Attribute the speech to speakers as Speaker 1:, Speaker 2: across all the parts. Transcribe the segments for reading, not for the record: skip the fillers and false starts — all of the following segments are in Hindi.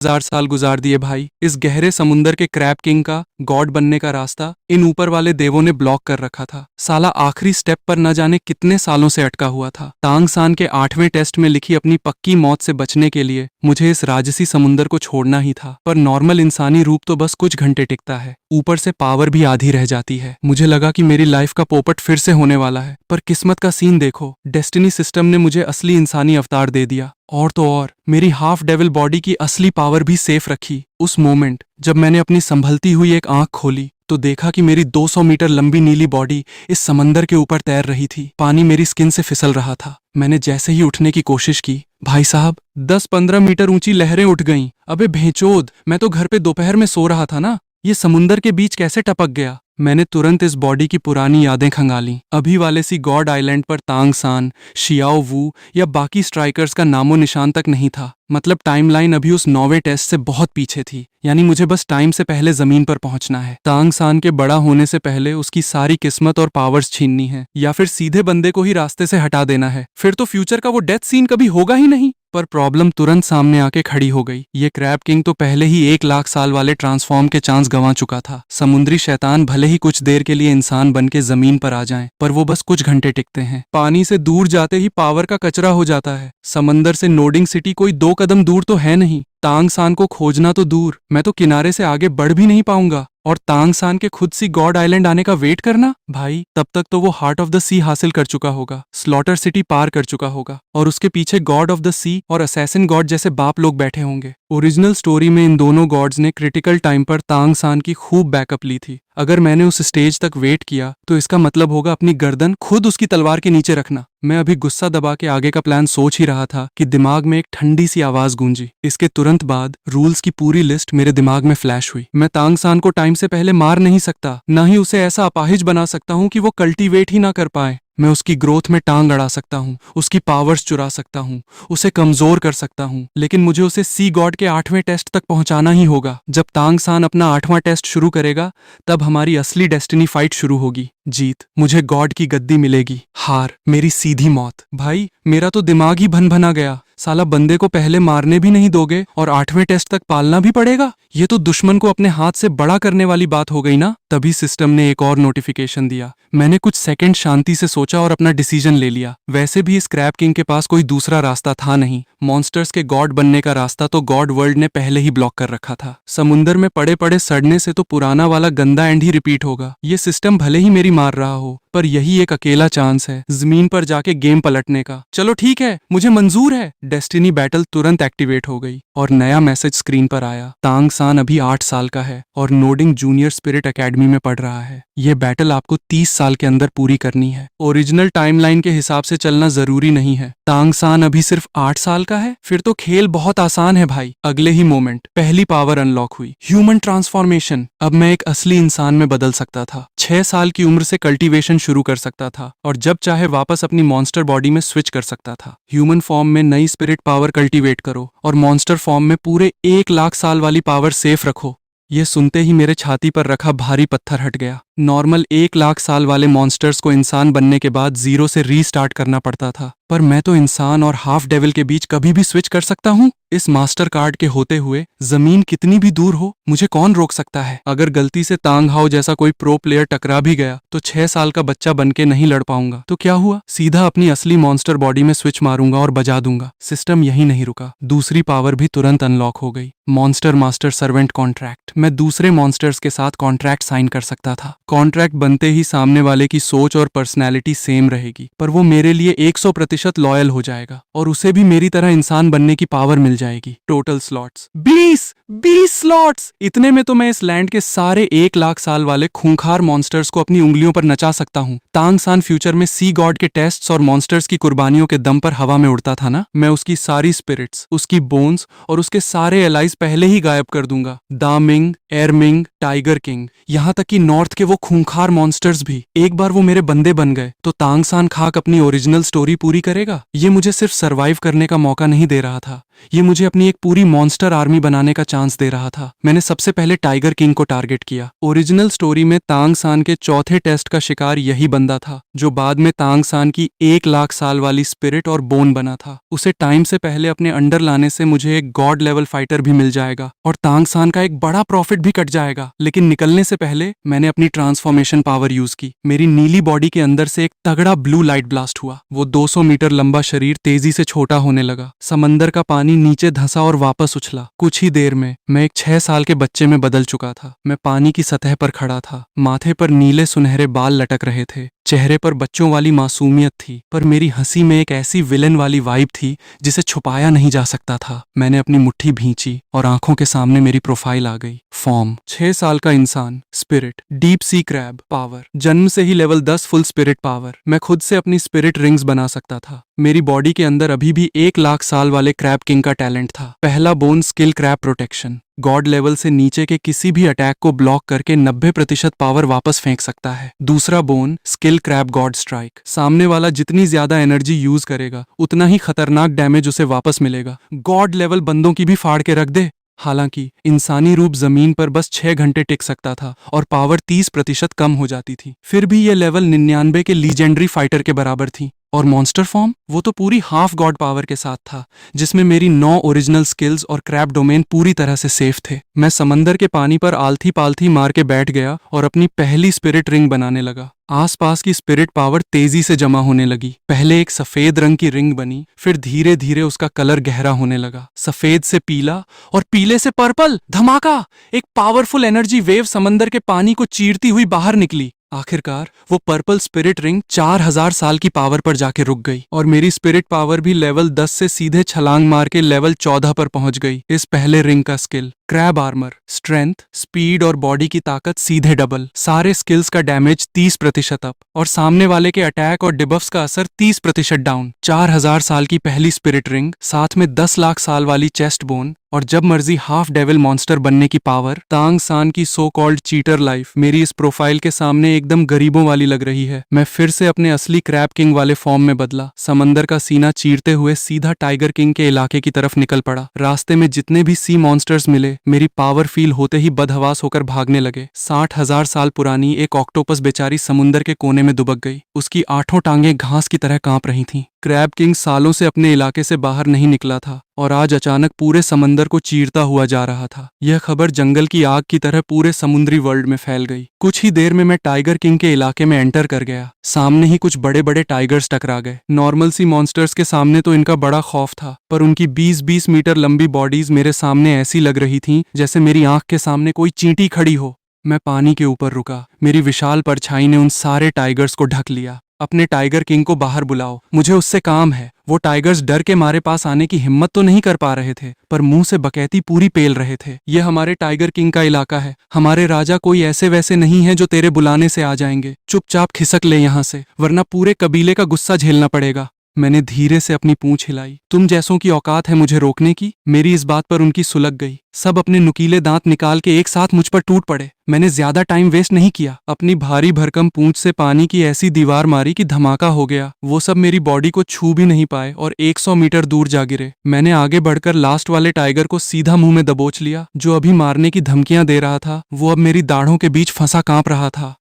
Speaker 1: हजार साल गुजार दिए भाई। इस गहरे समुंदर के क्रैब किंग का गॉड बनने का रास्ता इन ऊपर वाले देवों ने ब्लॉक कर रखा था। साला आखिरी स्टेप पर न जाने कितने सालों से अटका हुआ था। तांग सान के 8वें टेस्ट में लिखी अपनी पक्की मौत से बचने के लिए मुझे इस राजसी समुंदर को छोड़ना ही था। पर नॉर्मल इंसानी रूप तो बस कुछ घंटे टिकता है, ऊपर से पावर भी आधी रह जाती है। मुझे लगा कि मेरी लाइफ का पोपट फिर से होने वाला है, पर किस्मत का सीन देखो, डेस्टिनी सिस्टम ने मुझे असली इंसानी अवतार दे दिया। और तो और मेरी हाफ डेविल बॉडी की असली पावर भी सेफ रखी। उस मोमेंट जब मैंने अपनी संभलती हुई एक आंख खोली तो देखा कि मेरी 200 मीटर लंबी नीली बॉडी इस समंदर के ऊपर तैर रही थी। पानी मेरी स्किन से फिसल रहा था। मैंने जैसे ही उठने की कोशिश की, भाई साहब 10-15 मीटर ऊंची लहरें उठ गईं। अबे भेंचोद, मैं तो घर पे दोपहर में सो रहा था ना, ये समुंदर के बीच कैसे टपक गया। मैंने तुरंत इस बॉडी की पुरानी यादें खंगाली। अभी वाले सी गॉड आइलैंड पर तांग सान, शियाओ वू या बाकी स्ट्राइकर्स का नामो निशान तक नहीं था। मतलब टाइमलाइन अभी उस 9वें टेस्ट से बहुत पीछे थी। यानी मुझे बस टाइम से पहले जमीन पर पहुंचना है। तांग सान के बड़ा होने से पहले उसकी सारी किस्मत और पावर्स छीननी है, या फिर सीधे बंदे को ही रास्ते से हटा देना है। फिर तो फ्यूचर का वो डेथ सीन कभी होगा ही नहीं। पर प्रॉब्लम तुरंत सामने आके खड़ी हो गई। ये क्रैब किंग तो पहले ही 1 लाख साल वाले ट्रांसफॉर्म के चांस गंवा चुका था। समुद्री शैतान भले ही कुछ देर के लिए इंसान बन के जमीन पर आ जाएं, पर वो बस कुछ घंटे टिकते हैं। पानी से दूर जाते ही पावर का कचरा हो जाता है। समंदर से नोडिंग सिटी कोई 2 कदम दूर तो है नहीं। तांग सान को खोजना तो दूर, मैं तो किनारे से आगे बढ़ भी नहीं पाऊंगा। और तांग सान के खुद सी गॉड आइलैंड आने का वेट करना, भाई तब तक तो वो हार्ट ऑफ द सी हासिल कर चुका होगा, स्लॉटर सिटी पार कर चुका होगा, और उसके पीछे गॉड ऑफ द सी और असैसिन गॉड जैसे बाप लोग बैठे होंगे। ओरिजिनल स्टोरी में इन दोनों गॉड्स ने क्रिटिकल टाइम पर तांग सान की खूब बैकअप ली थी। अगर मैंने उस स्टेज तक वेट किया तो इसका मतलब होगा अपनी गर्दन खुद उसकी तलवार के नीचे रखना। मैं अभी गुस्सा दबा के आगे का प्लान सोच ही रहा था कि दिमाग में एक ठंडी सी आवाज गूंजी। इसके तुरंत बाद रूल्स की पूरी लिस्ट मेरे दिमाग में फ्लैश हुई। मैं तांग सान को टाइम से पहले मार नहीं सकता, न ही उसे ऐसा अपाहिज बना सकता हूँ कि वो कल्टीवेट ही ना कर पाए। मैं उसकी ग्रोथ में टांग अड़ा सकता हूँ, उसकी पावर्स चुरा सकता हूँ, उसे कमजोर कर सकता हूँ, लेकिन मुझे उसे सी गॉड के 8वें टेस्ट तक पहुंचाना ही होगा। जब तांग सान अपना 8वां टेस्ट शुरू करेगा, तब हमारी असली डेस्टिनी फाइट शुरू होगी। जीत मुझे गॉड की गद्दी मिलेगी, हार मेरी सीधी मौत। भाई मेरा तो दिमाग ही भन भना गया। साला बंदे को पहले मारने भी नहीं दोगे और 8वें टेस्ट तक पालना भी पड़ेगा। ये तो दुश्मन को अपने हाथ से बड़ा करने वाली बात हो गई ना। तभी सिस्टम ने एक और नोटिफिकेशन दिया। मैंने कुछ सेकंड शांति से सोचा और अपना डिसीजन ले लिया। वैसे भी इस क्रैब किंग के पास कोई दूसरा रास्ता था नहीं। मॉन्स्टर्स के गॉड बनने का रास्ता तो गॉड वर्ल्ड ने पहले ही ब्लॉक कर रखा था। समुंदर में पड़े पड़े सड़ने से तो पुराना वाला गंदा एंड ही रिपीट होगा। ये सिस्टम भले ही मेरी मार रहा हो, पर यही एक अकेला चांस है जमीन पर जाके गेम पलटने का। चलो ठीक है, मुझे मंजूर है। डेस्टिनी बैटल तुरंत एक्टिवेट हो गई और नया मैसेज स्क्रीन पर आया। तांग सान अभी 8 साल का है और नोडिंग जूनियर स्पिरिट एकेडमी में पढ़ रहा है। यह बैटल आपको 30 साल के अंदर पूरी करनी है। ओरिजिनल टाइमलाइन के हिसाब से चलना जरूरी नहीं है। तांग सान अभी सिर्फ 8 साल का है, फिर तो खेल बहुत आसान है भाई। अगले ही मोमेंट पहली पावर अनलॉक हुई, ह्यूमन ट्रांसफॉर्मेशन। अब मैं एक असली इंसान में बदल सकता था। 6 साल की उम्र से कल्टीवेशन शुरू कर सकता था और जब चाहे वापस अपनी मॉन्स्टर बॉडी में स्विच कर सकता था। ह्यूमन फॉर्म में नई स्पिरिट पावर कल्टीवेट करो और मॉन्स्टर फॉर्म में पूरे 1 लाख साल वाली पावर सेफ रखो। ये सुनते ही मेरे छाती पर रखा भारी पत्थर हट गया। नॉर्मल 1 लाख साल वाले मॉन्स्टर्स को इंसान बनने के बाद 0 से रीस्टार्ट करना पड़ता था, पर मैं तो इंसान और हाफ डेविल के बीच कभी भी स्विच कर सकता हूँ। इस मास्टर कार्ड के होते हुए जमीन कितनी भी दूर हो, मुझे कौन रोक सकता है। अगर गलती से तांग हाओ जैसा कोई प्रो प्लेयर टकरा भी गया तो 6 साल का बच्चा बनके नहीं लड़ पाऊंगा। तो क्या हुआ, सीधा अपनी असली मॉन्स्टर बॉडी में स्विच मारूंगा और बजा दूंगा। सिस्टम यही नहीं रुका, दूसरी पावर भी तुरंत अनलॉक हो गई, मॉन्स्टर मास्टर सर्वेंट कॉन्ट्रैक्ट। मैं दूसरे मॉन्स्टर्स के साथ कॉन्ट्रैक्ट साइन कर सकता था। कॉन्ट्रैक्ट बनते ही सामने वाले की सोच और पर्सनैलिटी सेम रहेगी, पर वो मेरे लिए 100% लॉयल हो जाएगा और उसे भी मेरी तरह इंसान बनने की पावर मिल जाएगी। Total slots 20 slots. इतने में तो मैं इस लैंड के सारे 1 लाख साल वाले खूंखार मॉन्स्टर्स को अपनी उंगलियों पर नचा सकता हूँ। तांग सान फ्यूचर में सी गॉड के टेस्ट्स और मॉन्स्टर्स की कुर्बानियों के दम पर हवा में उड़ता था ना, मैं उसकी सारी स्पिरिट्स, उसकी बोन्स और उसके सारे एलाइज पहले ही गायब कर दूंगा। दामिंग, एयरमिंग, टाइगर किंग, यहाँ तक कि नॉर्थ के वो खूंखार मॉन्स्टर्स भी। एक बार वो मेरे बंदे बन गए तो तांग सान खाक अपनी ओरिजिनल स्टोरी पूरी करेगा। ये मुझे सिर्फ सरवाइव करने का मौका नहीं दे रहा था, ये मुझे अपनी एक पूरी मॉन्स्टर आर्मी बनाने का चांस दे रहा था। मैंने सबसे पहले टाइगर किंग को टारगेट किया। ओरिजिनल स्टोरी में तांग सान के चौथे टेस्ट का शिकार यही बंदा था, जो बाद में तांग सान की 1 लाख साल वाली स्पिरिट और बोन बना था। उसे टाइम से पहले अपने अंडर लाने से मुझे एक गॉड लेवल फाइटर भी मिल जाएगा और तांग सान का एक बड़ा प्रॉफिट भी कट जाएगा। लेकिन निकलने से पहले मैंने अपनी ट्रांसफॉर्मेशन पावर यूज की। मेरी नीली बॉडी के अंदर से एक तगड़ा ब्लू लाइट ब्लास्ट हुआ। वो 200 मीटर लंबा शरीर तेजी से छोटा होने लगा। समंदर का पानी नीचे धंसा और वापस उछला। कुछ ही देर में मैं एक 6 साल के बच्चे में बदल चुका था। मैं पानी की सतह पर खड़ा था। माथे पर नीले सुनहरे बाल लटक रहे थे। चेहरे पर बच्चों वाली मासूमियत थी, पर मेरी हंसी में एक ऐसी विलन वाली वाइब थी जिसे छुपाया नहीं जा सकता था। मैंने अपनी मुट्ठी भींची और आंखों के सामने मेरी प्रोफाइल आ गई। फॉर्म 6 साल का इंसान, spirit deep sea crab, power जन्म से ही लेवल 10 फुल स्पिरिट पावर। मैं खुद से अपनी स्पिरिट रिंग्स बना सकता था। मेरी बॉडी के अंदर अभी भी 1 लाख साल वाले क्रैब किंग का टैलेंट था। पहला bone skill crab protection, God level से नीचे के किसी भी अटैक को ब्लॉक करके 90% पावर वापस फेंक सकता है। दूसरा bone skill crab God strike, सामने वाला जितनी ज्यादा एनर्जी यूज करेगा उतना ही खतरनाक डैमेज उसे वापस मिलेगा। गॉड लेवल बंदों की भी फाड़ के रख दे। हालांकि इंसानी रूप जमीन पर बस 6 घंटे टिक सकता था और पावर 30% कम हो जाती थी। फिर भी ये लेवल 99 के लीजेंडरी फाइटर के बराबर थी। और मॉन्स्टर फॉर्म, वो तो पूरी हाफ गॉड पावर के साथ था, जिसमें मेरी 9 ओरिजिनल स्किल्स और क्रैब डोमेन पूरी तरह से सेफ थे। मैं समंदर के पानी पर आलथी पालथी मार के बैठ गया और अपनी पहली स्पिरिट रिंग बनाने लगा। आसपास की स्पिरिट पावर तेजी से जमा होने लगी। पहले एक सफेद रंग की रिंग बनी, फिर धीरे धीरे उसका कलर गहरा होने लगा। सफेद से पीला और पीले से पर्पल। धमाका! एक पावरफुल एनर्जी वेव समंदर के पानी को चीरती हुई बाहर निकली। आखिरकार वो पर्पल स्पिरिट रिंग 4000 साल की पावर पर जाके रुक गई और मेरी स्पिरिट पावर भी लेवल 10 से सीधे छलांग मार के लेवल 14 पर पहुंच गई। इस पहले रिंग का skill crab armour, strength, speed और बॉडी की ताकत सीधे डबल। सारे स्किल्स का डैमेज 30% अप और सामने वाले के अटैक और डिबफ्स का असर 30% डाउन। 4000 साल की पहली स्पिरिट रिंग, साथ में 10 लाख साल वाली चेस्ट बोन और जब मर्जी हाफ डेविल मॉन्स्टर बनने की पावर। तांग सान की सो कॉल्ड चीटर लाइफ मेरी इस प्रोफाइल के सामने एकदम गरीबों वाली लग रही है। मैं फिर से अपने असली क्रैब किंग वाले फॉर्म में बदला। समंदर का सीना चीरते हुए सीधा टाइगर किंग के इलाके की तरफ निकल पड़ा। रास्ते में जितने भी सी मॉन्स्टर्स मिले, मेरी पावर फील होते ही बदहवास होकर भागने लगे। 60,000 साल पुरानी एक ऑक्टोपस बेचारी समुंदर के कोने में दुबक गई। उसकी 8 टांगें घास की तरह कांप रही थीं। क्रैब किंग सालों से अपने इलाके से बाहर नहीं निकला था और आज अचानक पूरे समंदर को चीरता हुआ जा रहा था। यह खबर जंगल की आग की तरह पूरे समुद्री वर्ल्ड में फैल गई। कुछ ही देर में मैं टाइगर किंग के इलाके में एंटर कर गया। सामने ही कुछ बड़े बड़े टाइगर्स टकरा गए। नॉर्मल सी मॉन्स्टर्स के सामने तो इनका बड़ा खौफ था, पर उनकी 20-20 मीटर लंबी बॉडीज मेरे सामने ऐसी लग रही थीं जैसे मेरी आंख के सामने कोई चींटी खड़ी हो। मैं पानी के ऊपर रुका। मेरी विशाल परछाई ने उन सारे टाइगर्स को ढक लिया। अपने टाइगर किंग को बाहर बुलाओ, मुझे उससे काम है। वो टाइगर्स डर के मारे पास आने की हिम्मत तो नहीं कर पा रहे थे, पर मुंह से बकैती पूरी पेल रहे थे। यह हमारे टाइगर किंग का इलाका है। हमारे राजा कोई ऐसे वैसे नहीं है जो तेरे बुलाने से आ जाएंगे। चुपचाप खिसक ले यहाँ से, वरना पूरे कबीले का गुस्सा झेलना पड़ेगा। मैंने धीरे से अपनी पूंछ हिलाई। तुम जैसों की औकात है मुझे रोकने की? मेरी इस बात पर उनकी सुलग गई। सब अपने नुकीले दांत निकाल के एक साथ मुझ पर टूट पड़े। मैंने ज्यादा टाइम वेस्ट नहीं किया। अपनी भारी भरकम पूंछ से पानी की ऐसी दीवार मारी कि धमाका हो गया। वो सब मेरी बॉडी को छू भी नहीं पाए और 100 मीटर दूर जा गिरे। मैंने आगे बढ़कर लास्ट वाले टाइगर को सीधा मुंह में दबोच लिया। जो अभी मारने की धमकियां दे रहा था, वो अब मेरी दाढ़ों के बीच फंसा कांप रहा था।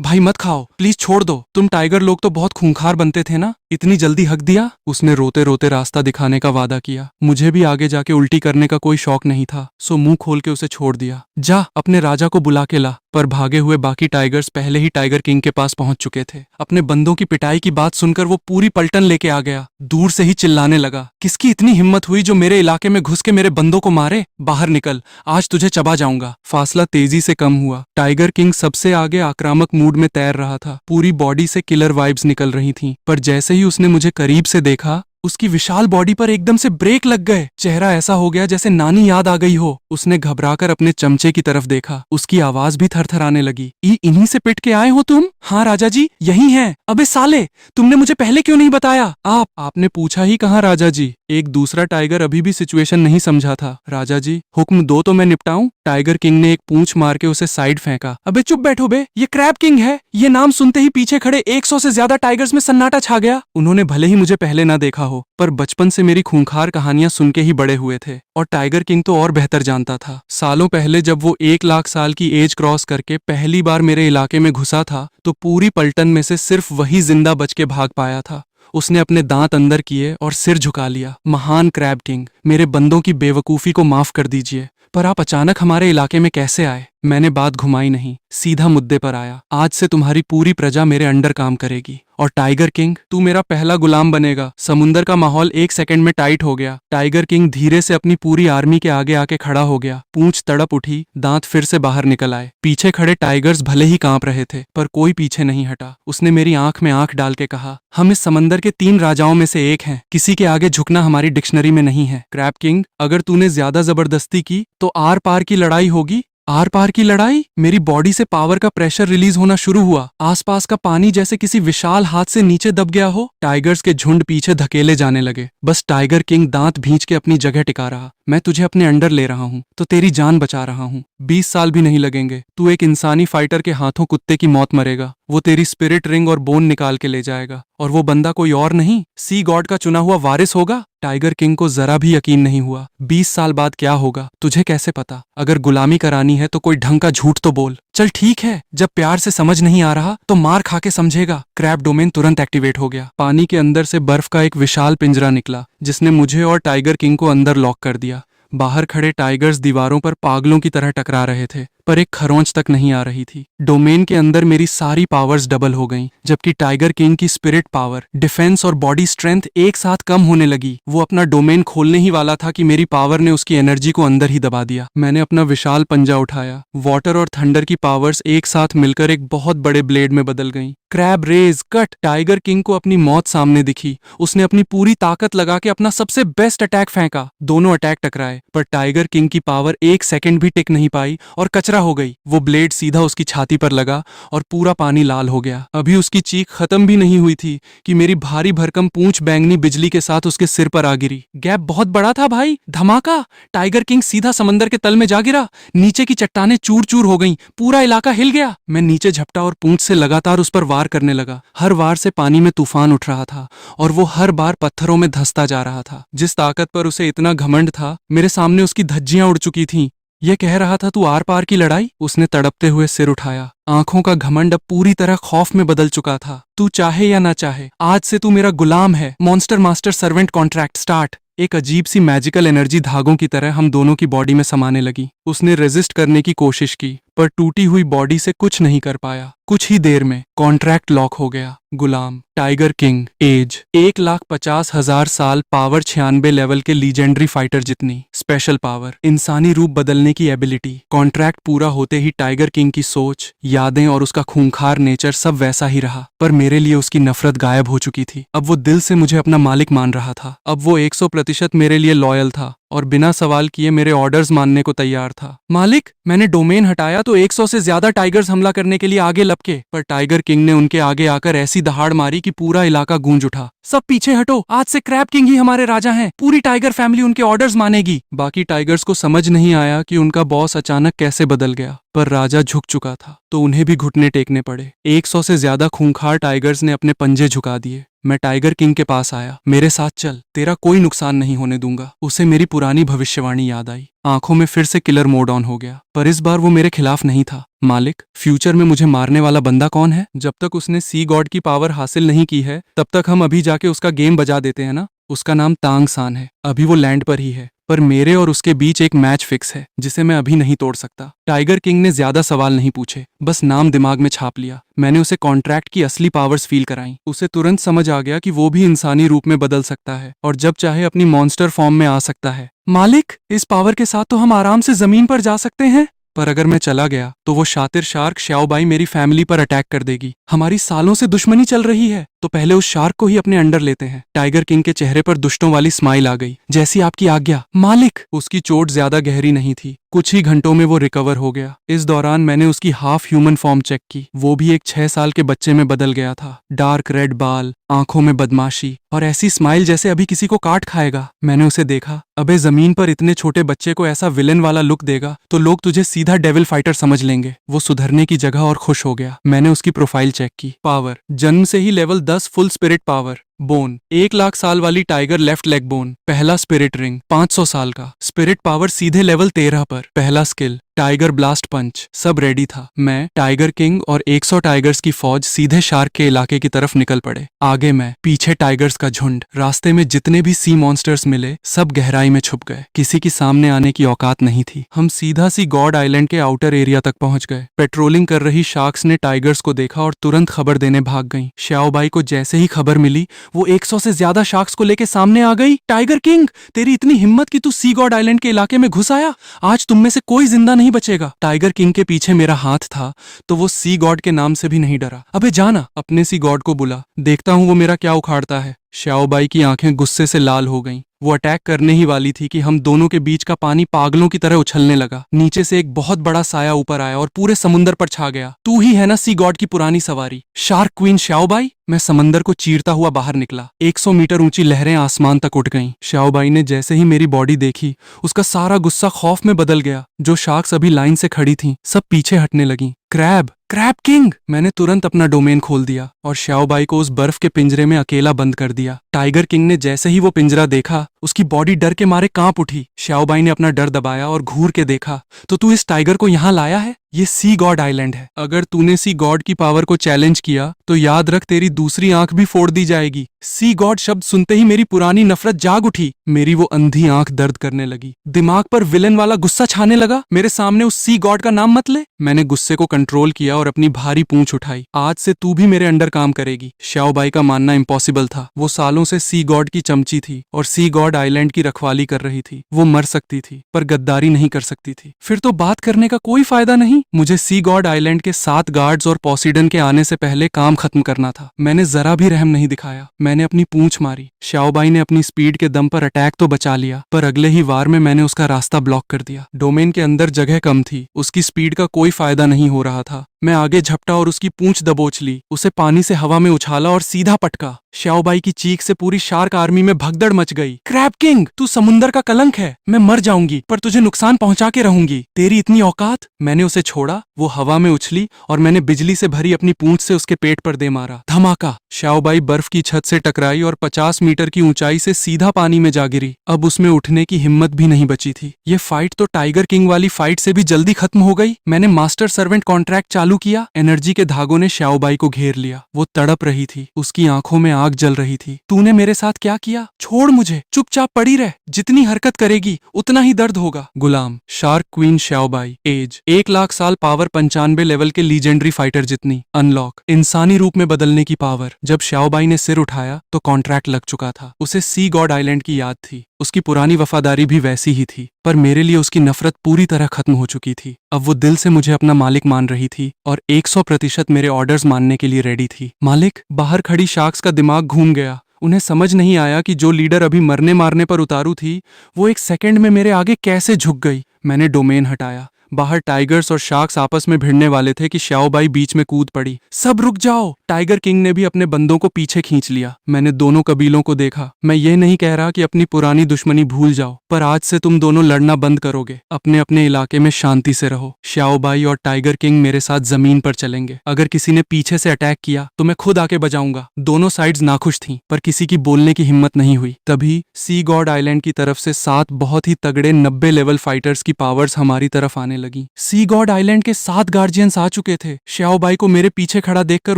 Speaker 1: भाई मत खाओ, प्लीज छोड़ दो। तुम टाइगर लोग तो बहुत खूंखार बनते थे ना, इतनी जल्दी हक दिया? उसने रोते रोते रास्ता दिखाने का वादा किया। मुझे भी आगे जाके उल्टी करने का कोई शौक नहीं था, सो मुंह खोल के उसे छोड़ दिया। जा अपने राजा को बुला के ला। पर भागे हुए बाकी टाइगर्स पहले ही टाइगर किंग के पास पहुंच चुके थे। अपने बंदों की पिटाई की बात सुनकर वो पूरी पलटन लेके आ गया। दूर से ही चिल्लाने लगा, किसकी इतनी हिम्मत हुई जो मेरे इलाके में घुस के मेरे बंदों को मारे? बाहर निकल, आज तुझे चबा जाऊंगा। फासला तेजी से कम हुआ। टाइगर किंग सबसे आगे आक्रामक मूड में तैर रहा था। पूरी बॉडी से किलर वाइब्स निकल रही थीं, पर जैसे ही उसने मुझे करीब से देखा, उसकी विशाल बॉडी पर एकदम से ब्रेक लग गए। चेहरा ऐसा हो गया जैसे नानी याद आ गई हो। उसने घबराकर अपने चमचे की तरफ देखा। उसकी आवाज भी थरथराने लगी। इन्हीं से पिट के आए हो तुम? हाँ राजा जी, यही हैं। अबे साले, तुमने मुझे पहले क्यों नहीं बताया? आपने पूछा ही कहाँ राजा जी, एक दूसरा टाइगर अभी भी सिचुएशन नहीं समझा था। राजा जी, हुक्म दो तो मैं निपटाऊं। टाइगर किंग ने एक पूंछ मार के उसे साइड फेंका। अबे चुप बैठो बे, ये क्रैब किंग है। ये नाम सुनते ही पीछे खड़े 100 से ज्यादा टाइगर्स में सन्नाटा छा गया। उन्होंने भले ही मुझे पहले ना देखा हो, पर बचपन से मेरी खूंखार कहानियां सुन के ही बड़े हुए थे। और टाइगर किंग तो और बेहतर जानता था। सालों पहले जब वो 1 लाख साल की एज क्रॉस करके पहली बार मेरे इलाके में घुसा था, तो पूरी पलटन में से सिर्फ वही जिंदा बच के भाग पाया था। उसने अपने दांत अंदर किए और सिर झुका लिया। महान क्रैब किंग, मेरे बंदों की बेवकूफी को माफ कर दीजिए, पर आप अचानक हमारे इलाके में कैसे आए? मैंने बात घुमाई नहीं, सीधा मुद्दे पर आया। आज से तुम्हारी पूरी प्रजा मेरे अंडर काम करेगी। और टाइगर किंग, तू मेरा पहला गुलाम बनेगा। समुंदर का माहौल 1 सेकंड में टाइट हो गया। टाइगर किंग धीरे से अपनी पूरी आर्मी के आगे आके खड़ा हो गया। पूंछ तड़प उठी, दांत फिर से बाहर निकल आए। पीछे खड़े टाइगर्स भले ही कांप रहे थे, पर कोई पीछे नहीं हटा। उसने मेरी आंख में आंख डाल के कहा, हम इस समंदर के 3 राजाओं में से एक हैं। किसी के आगे झुकना हमारी डिक्शनरी में नहीं है। क्रैब किंग, अगर तूने ज्यादा जबरदस्ती की तो आर पार की लड़ाई होगी। आर पार की लड़ाई? मेरी बॉडी से पावर का प्रेशर रिलीज होना शुरू हुआ। आसपास का पानी जैसे किसी विशाल हाथ से नीचे दब गया हो। टाइगर्स के झुंड पीछे धकेले जाने लगे। बस टाइगर किंग दांत भींच के अपनी जगह टिका रहा। मैं तुझे अपने अंडर ले रहा हूँ तो तेरी जान बचा रहा हूँ। 20 साल भी नहीं लगेंगे। तू एक इंसानी फाइटर के हाथों कुत्ते की मौत मरेगा। वो तेरी स्पिरिट रिंग और बोन निकाल के ले जाएगा। और वो बंदा कोई और नहीं, सी गॉड का चुना हुआ वारिस होगा। टाइगर किंग को जरा भी यकीन नहीं हुआ। 20 साल बाद क्या होगा तुझे कैसे पता? अगर गुलामी करानी है तो कोई ढंग का झूठ तो बोल। चल ठीक है, जब प्यार से समझ नहीं आ रहा तो मार खा के समझेगा। क्रैब डोमेन तुरंत एक्टिवेट हो गया। पानी के अंदर से बर्फ का एक विशाल पिंजरा निकला, जिसने मुझे और टाइगर किंग को अंदर लॉक कर दिया। बाहर खड़े टाइगर्स दीवारों पर पागलों की तरह टकरा रहे थे, पर एक खरोंच तक नहीं आ रही थी। डोमेन के अंदर मेरी सारी पावर्स डबल हो गईं, जबकि टाइगर किंग की स्पिरिट पावर, डिफेंस और बॉडी स्ट्रेंथ एक साथ कम होने लगी। वो अपना डोमेन खोलने ही वाला था कि मेरी पावर ने उसकी एनर्जी को अंदर ही दबा दिया। मैंने अपना विशाल पंजा उठाया। वाटर और थंडर की पावर्स एक साथ मिलकर एक बहुत बड़े ब्लेड में बदल गईं। Crab rage cut. Tiger king को अपनी मौत सामने दिखी। उसने अपनी पूरी ताकत लगा के अपना सबसे बेस्ट अटैक फेंका। दोनों अटैक टकराए, पर टाइगर किंग की पावर 1 सेकंड भी टिक नहीं पाई और कचरा हो गई। वो ब्लेड सीधा उसकी छाती पर लगा और पूरा पानी लाल हो गया। अभी उसकी चीख खत्म भी नहीं हुई थी कि मेरी भारी भरकम पूंछ बैंगनी बिजली के साथ उसके सिर पर आ गिरी। गैप बहुत बड़ा था भाई। धमाका। टाइगर किंग सीधा समंदर के तल में जा गिरा। नीचे की चट्टानें चूर चूर हो गईं। पूरा इलाका हिल गया। मैं नीचे झपटा और पूंछ से लगातार उस पर वार करने लगा। हर वार से पानी में तूफान उठ रहा था और वो हर बार पत्थरों में धंसता जा रहा था। जिस ताकत पर उसे इतना घमंड था, मेरे सामने उसकी धज्जियां उड़ चुकी थीं। ये कह रहा था तू आर पार की लड़ाई? उसने तड़पते हुए सिर उठाया। आंखों का घमंड अब पूरी तरह खौफ में बदल चुका था। तू चाहे या ना चाहे, आज से तू मेरा गुलाम है। Monster master servant contract start. एक अजीब सी मैजिकल एनर्जी धागों की तरह हम दोनों की बॉडी में समाने लगी। उसने रेजिस्ट करने की कोशिश की, पर टूटी हुई बॉडी से कुछ नहीं कर पाया। कुछ ही देर में कॉन्ट्रैक्ट लॉक हो गया। गुलाम टाइगर किंग, एज 1,50,000 साल, पावर 96 लेवल के लीजेंडरी फाइटर जितनी, स्पेशल पावर, इंसानी रूप बदलने की एबिलिटी। कॉन्ट्रैक्ट पूरा होते ही टाइगर किंग की सोच, यादें और उसका खूंखार नेचर सब वैसा ही रहा, पर मेरे लिए उसकी नफरत गायब हो चुकी थी। अब वो दिल से मुझे अपना मालिक मान रहा था। अब वो 100% मेरे लिए लॉयल था और बिना सवाल किए मेरे ऑर्डर्स मानने को तैयार था। मालिक, मैंने डोमेन हटाया तो 100 से ज्यादा टाइगर्स हमला करने के लिए आगे लपके, पर टाइगर किंग ने उनके आगे आकर ऐसी दहाड़ मारी कि पूरा इलाका गूंज उठा। सब पीछे हटो, आज से क्रैब किंग ही हमारे राजा हैं। पूरी टाइगर फैमिली उनके ऑर्डर्स मानेगी। बाकी टाइगर्स को समझ नहीं आया कि उनका बॉस अचानक कैसे बदल गया, पर राजा झुक चुका था तो उन्हें भी घुटने टेकने पड़े। 100 से ज्यादा खूंखार टाइगर्स ने अपने पंजे झुका दिए। मैं टाइगर किंग के पास आया। मेरे साथ चल, तेरा कोई नुकसान नहीं होने दूंगा। उसे मेरी पुरानी भविष्यवाणी याद आई। आंखों में फिर से किलर मोड ऑन हो गया, पर इस बार वो मेरे खिलाफ नहीं था। मालिक, फ्यूचर में मुझे मारने वाला बंदा कौन है? जब तक उसने सी गॉड की पावर हासिल नहीं की है, तब तक हम अभी जाके उसका गेम बजा देते हैं ना। उसका नाम तांग सान है। अभी वो लैंड पर ही है, पर मेरे और उसके बीच एक मैच फिक्स है जिसे मैं अभी नहीं तोड़ सकता। टाइगर किंग ने ज्यादा सवाल नहीं पूछे, बस नाम दिमाग में छाप लिया। मैंने उसे कॉन्ट्रैक्ट की असली पावर्स फील कराई। उसे तुरंत समझ आ गया कि वो भी इंसानी रूप में बदल सकता है और जब चाहे अपनी मॉन्स्टर फॉर्म में आ सकता है। मालिक, इस पावर के साथ तो हम आराम से जमीन पर जा सकते हैं, पर अगर मैं चला गया तो वो शातिर शार्क श्याओबाई मेरी फैमिली पर अटैक कर देगी। हमारी सालों से दुश्मनी चल रही है, तो पहले उस शार्क को ही अपने अंडर लेते हैं। टाइगर किंग के चेहरे पर दुष्टों वाली स्माइल आ गई। जैसी आपकी आज्ञा मालिक। उसकी चोट ज्यादा गहरी नहीं थी, कुछ ही घंटों में वो रिकवर हो गया। इस दौरान मैंने उसकी हाफ ह्यूमन फॉर्म चेक की। वो भी एक 6 साल के बच्चे में बदल गया था। डार्क रेड बाल, आंखों में बदमाशी और ऐसी स्माइल जैसे अभी किसी को काट खाएगा। मैंने उसे देखा, अबे जमीन पर इतने छोटे बच्चे को ऐसा विलेन वाला लुक देगा तो लोग तुझे सीधा डेविल फाइटर समझ लेंगे। वो सुधरने की जगह और खुश हो गया। मैंने उसकी प्रोफाइल चेक की। पावर जन्म से ही level 10 full spirit power. Bone 1 lakh साल वाली टाइगर लेफ्ट लेग बोन। पहला स्पिरिट रिंग 500 साल का। स्पिरिट पावर सीधे लेवल 13 पर। पहला स्किल टाइगर ब्लास्ट पंच। सब रेडी था। मैं, टाइगर किंग और 100 टाइगर्स की फौज सीधे शार्क के इलाके की तरफ निकल पड़े। आगे मैं, पीछे टाइगर्स का झुंड। रास्ते में जितने भी सी मॉन्स्टर्स मिले सब गहराई में छुप गए। किसी की सामने आने की औकात नहीं थी। हम सीधा सी गॉड आइलैंड के आउटर एरिया तक पहुंच गए। पेट्रोलिंग कर रही शार्क्स ने टाइगर्स को देखा और तुरंत खबर देने भाग गईं। श्याओबाई को जैसे ही खबर मिली वो 100 से ज्यादा शार्क्स को लेके सामने आ गई। टाइगर किंग, तेरी इतनी हिम्मत कि तू सी गॉड आइलैंड के इलाके में घुस आया। आज तुम में से कोई जिंदा नहीं बचेगा। टाइगर किंग के पीछे मेरा हाथ था तो वो सी गॉड के नाम से भी नहीं डरा। अबे जाना, अपने सी गॉड को बुला, देखता हूं वो मेरा क्या उखाड़ता है। श्याओबाई की आंखें गुस्से से लाल हो गईं। वो अटैक करने ही वाली थी कि हम दोनों के बीच का पानी पागलों की तरह उछलने लगा। नीचे से एक बहुत बड़ा साया ऊपर आया और पूरे समुंदर पर छा गया। तू ही है ना सी गॉड की पुरानी सवारी, शार्क क्वीन श्याओबाई? मैं समंदर को चीरता हुआ बाहर निकला। 100 मीटर ऊंची लहरें आसमान तक उठ गईं। श्याओबाई ने जैसे ही मेरी बॉडी देखी उसका सारा गुस्सा खौफ में बदल गया। जो शार्क्स अभी लाइन से खड़ी थीं सब पीछे हटने लगीं। Crab king! मैंने तुरंत अपना डोमेन खोल दिया और श्याओबाई को उस बर्फ के पिंजरे में अकेला बंद कर दिया। टाइगर किंग ने जैसे ही वो पिंजरा देखा उसकी बॉडी डर के मारे कांप उठी। श्याओबाई ने अपना डर दबाया और घूर के देखा तो तू इस टाइगर को यहाँ लाया है? ये सी गॉड आइलैंड है। अगर तूने सी गॉड की पावर को चैलेंज किया तो याद रख तेरी दूसरी आंख भी फोड़ दी जाएगी। सी गॉड शब्द सुनते ही मेरी पुरानी नफरत जाग उठी। मेरी वो अंधी आंख दर्द करने लगी। दिमाग पर विलन वाला गुस्सा छाने लगा। मेरे सामने उस सी गॉड का नाम मत ले। मैंने गुस्से को कंट्रोल किया और अपनी भारी पूंछ उठाई। आज से तू भी मेरे अंडर काम करेगी। श्याओबाई का मानना इम्पॉसिबल था। वो सालों से सी गॉड की चमची थी और सी गॉड आइलैंड की रखवाली कर रही थी। वो मर सकती थी पर गद्दारी नहीं कर सकती थी। फिर तो बात करने का कोई फायदा नहीं। मुझे सी गॉड आइलैंड के 7 गार्ड्स और पोसीडन के आने से पहले काम खत्म करना था। मैंने जरा भी रहम नहीं दिखाया। मैंने अपनी पूंछ मारी। श्याओबाई ने अपनी स्पीड के दम पर अटैक तो बचा लिया पर अगले ही वार में मैंने उसका रास्ता ब्लॉक कर दिया। डोमेन के अंदर जगह कम थी, उसकी स्पीड का कोई फायदा नहीं हो रहा था। मैं आगे झपटा और उसकी पूंछ दबोच ली। उसे पानी से हवा में उछाला और सीधा पटका। श्याओबाई की चीख से पूरी शार्क आर्मी में भगदड़ मच गई। क्रैब किंग, तू समुंदर का कलंक है। मैं मर जाऊंगी पर तुझे नुकसान पहुंचा के रहूंगी। तेरी इतनी औकात? मैंने उसे छोड़ा। वो हवा में उछली और मैंने बिजली से भरी अपनी पूंछ से उसके पेट पर दे मारा। धमाका! श्याओबाई बर्फ की छत से टकराई और 50 मीटर की ऊंचाई से सीधा पानी में जा गिरी। अब उसमें उठने की हिम्मत भी नहीं बची थी। ये फाइट तो टाइगर किंग वाली फाइट से भी जल्दी खत्म हो गई। मैंने मास्टर सर्वेंट कॉन्ट्रैक्ट चालू किया। एनर्जी के धागों ने श्याओबाई को घेर लिया। वो तड़प रही थी, उसकी आंखों में आग जल रही थी। तूने मेरे साथ क्या किया? छोड़ मुझे, चुपचाप पड़ी रह। जितनी हरकत करेगी उतना ही दर्द होगा। गुलाम शार्क क्वीन श्याओबाई। एज 1 लाख साल। पावर 95 लेवल के लीजेंडरी फाइटर जितनी। अनलॉक इंसानी रूप में बदलने की पावर। जब श्याओबाई ने सिर उठाया तो कॉन्ट्रैक्ट लग चुका था। उसे सी गॉड आइलैंड की याद थी। उसकी पुरानी वफादारी भी वैसी ही थी पर मेरे लिए उसकी नफरत पूरी तरह खत्म हो चुकी थी। अब वो दिल से मुझे अपना मालिक मान रही थी और 100% मेरे ऑर्डर्स मानने के लिए रेडी थी। मालिक! बाहर खड़ी शार्क्स का दिमाग घूम गया। उन्हें समझ नहीं आया कि जो लीडर अभी मरने मारने पर उतारू थी वो एक सेकंड में मेरे आगे कैसे झुक गई। मैंने डोमेन हटाया। बाहर टाइगर्स और शार्क्स आपस में भिड़ने वाले थे कि श्याओबाई बीच में कूद पड़ी। सब रुक जाओ! टाइगर किंग ने भी अपने बंदों को पीछे खींच लिया। मैंने दोनों कबीलों को देखा। मैं ये नहीं कह रहा कि अपनी पुरानी दुश्मनी भूल जाओ पर आज से तुम दोनों लड़ना बंद करोगे। अपने अपने इलाके में शांति से रहो। श्याओबाई और टाइगर किंग मेरे साथ जमीन पर चलेंगे। अगर किसी ने पीछे से अटैक किया तो मैं खुद आके बजाऊंगा। दोनों साइड्स नाखुश थीं पर किसी की बोलने की हिम्मत नहीं हुई। तभी सी गॉड आइलैंड की तरफ से 7 बहुत ही तगड़े 90 लेवल फाइटर्स की पावर्स हमारी तरफ आने लगी। सी गॉड आइलैंड के 7 गार्जियंस आ चुके थे। श्याओबाई को मेरे पीछे खड़ा देखकर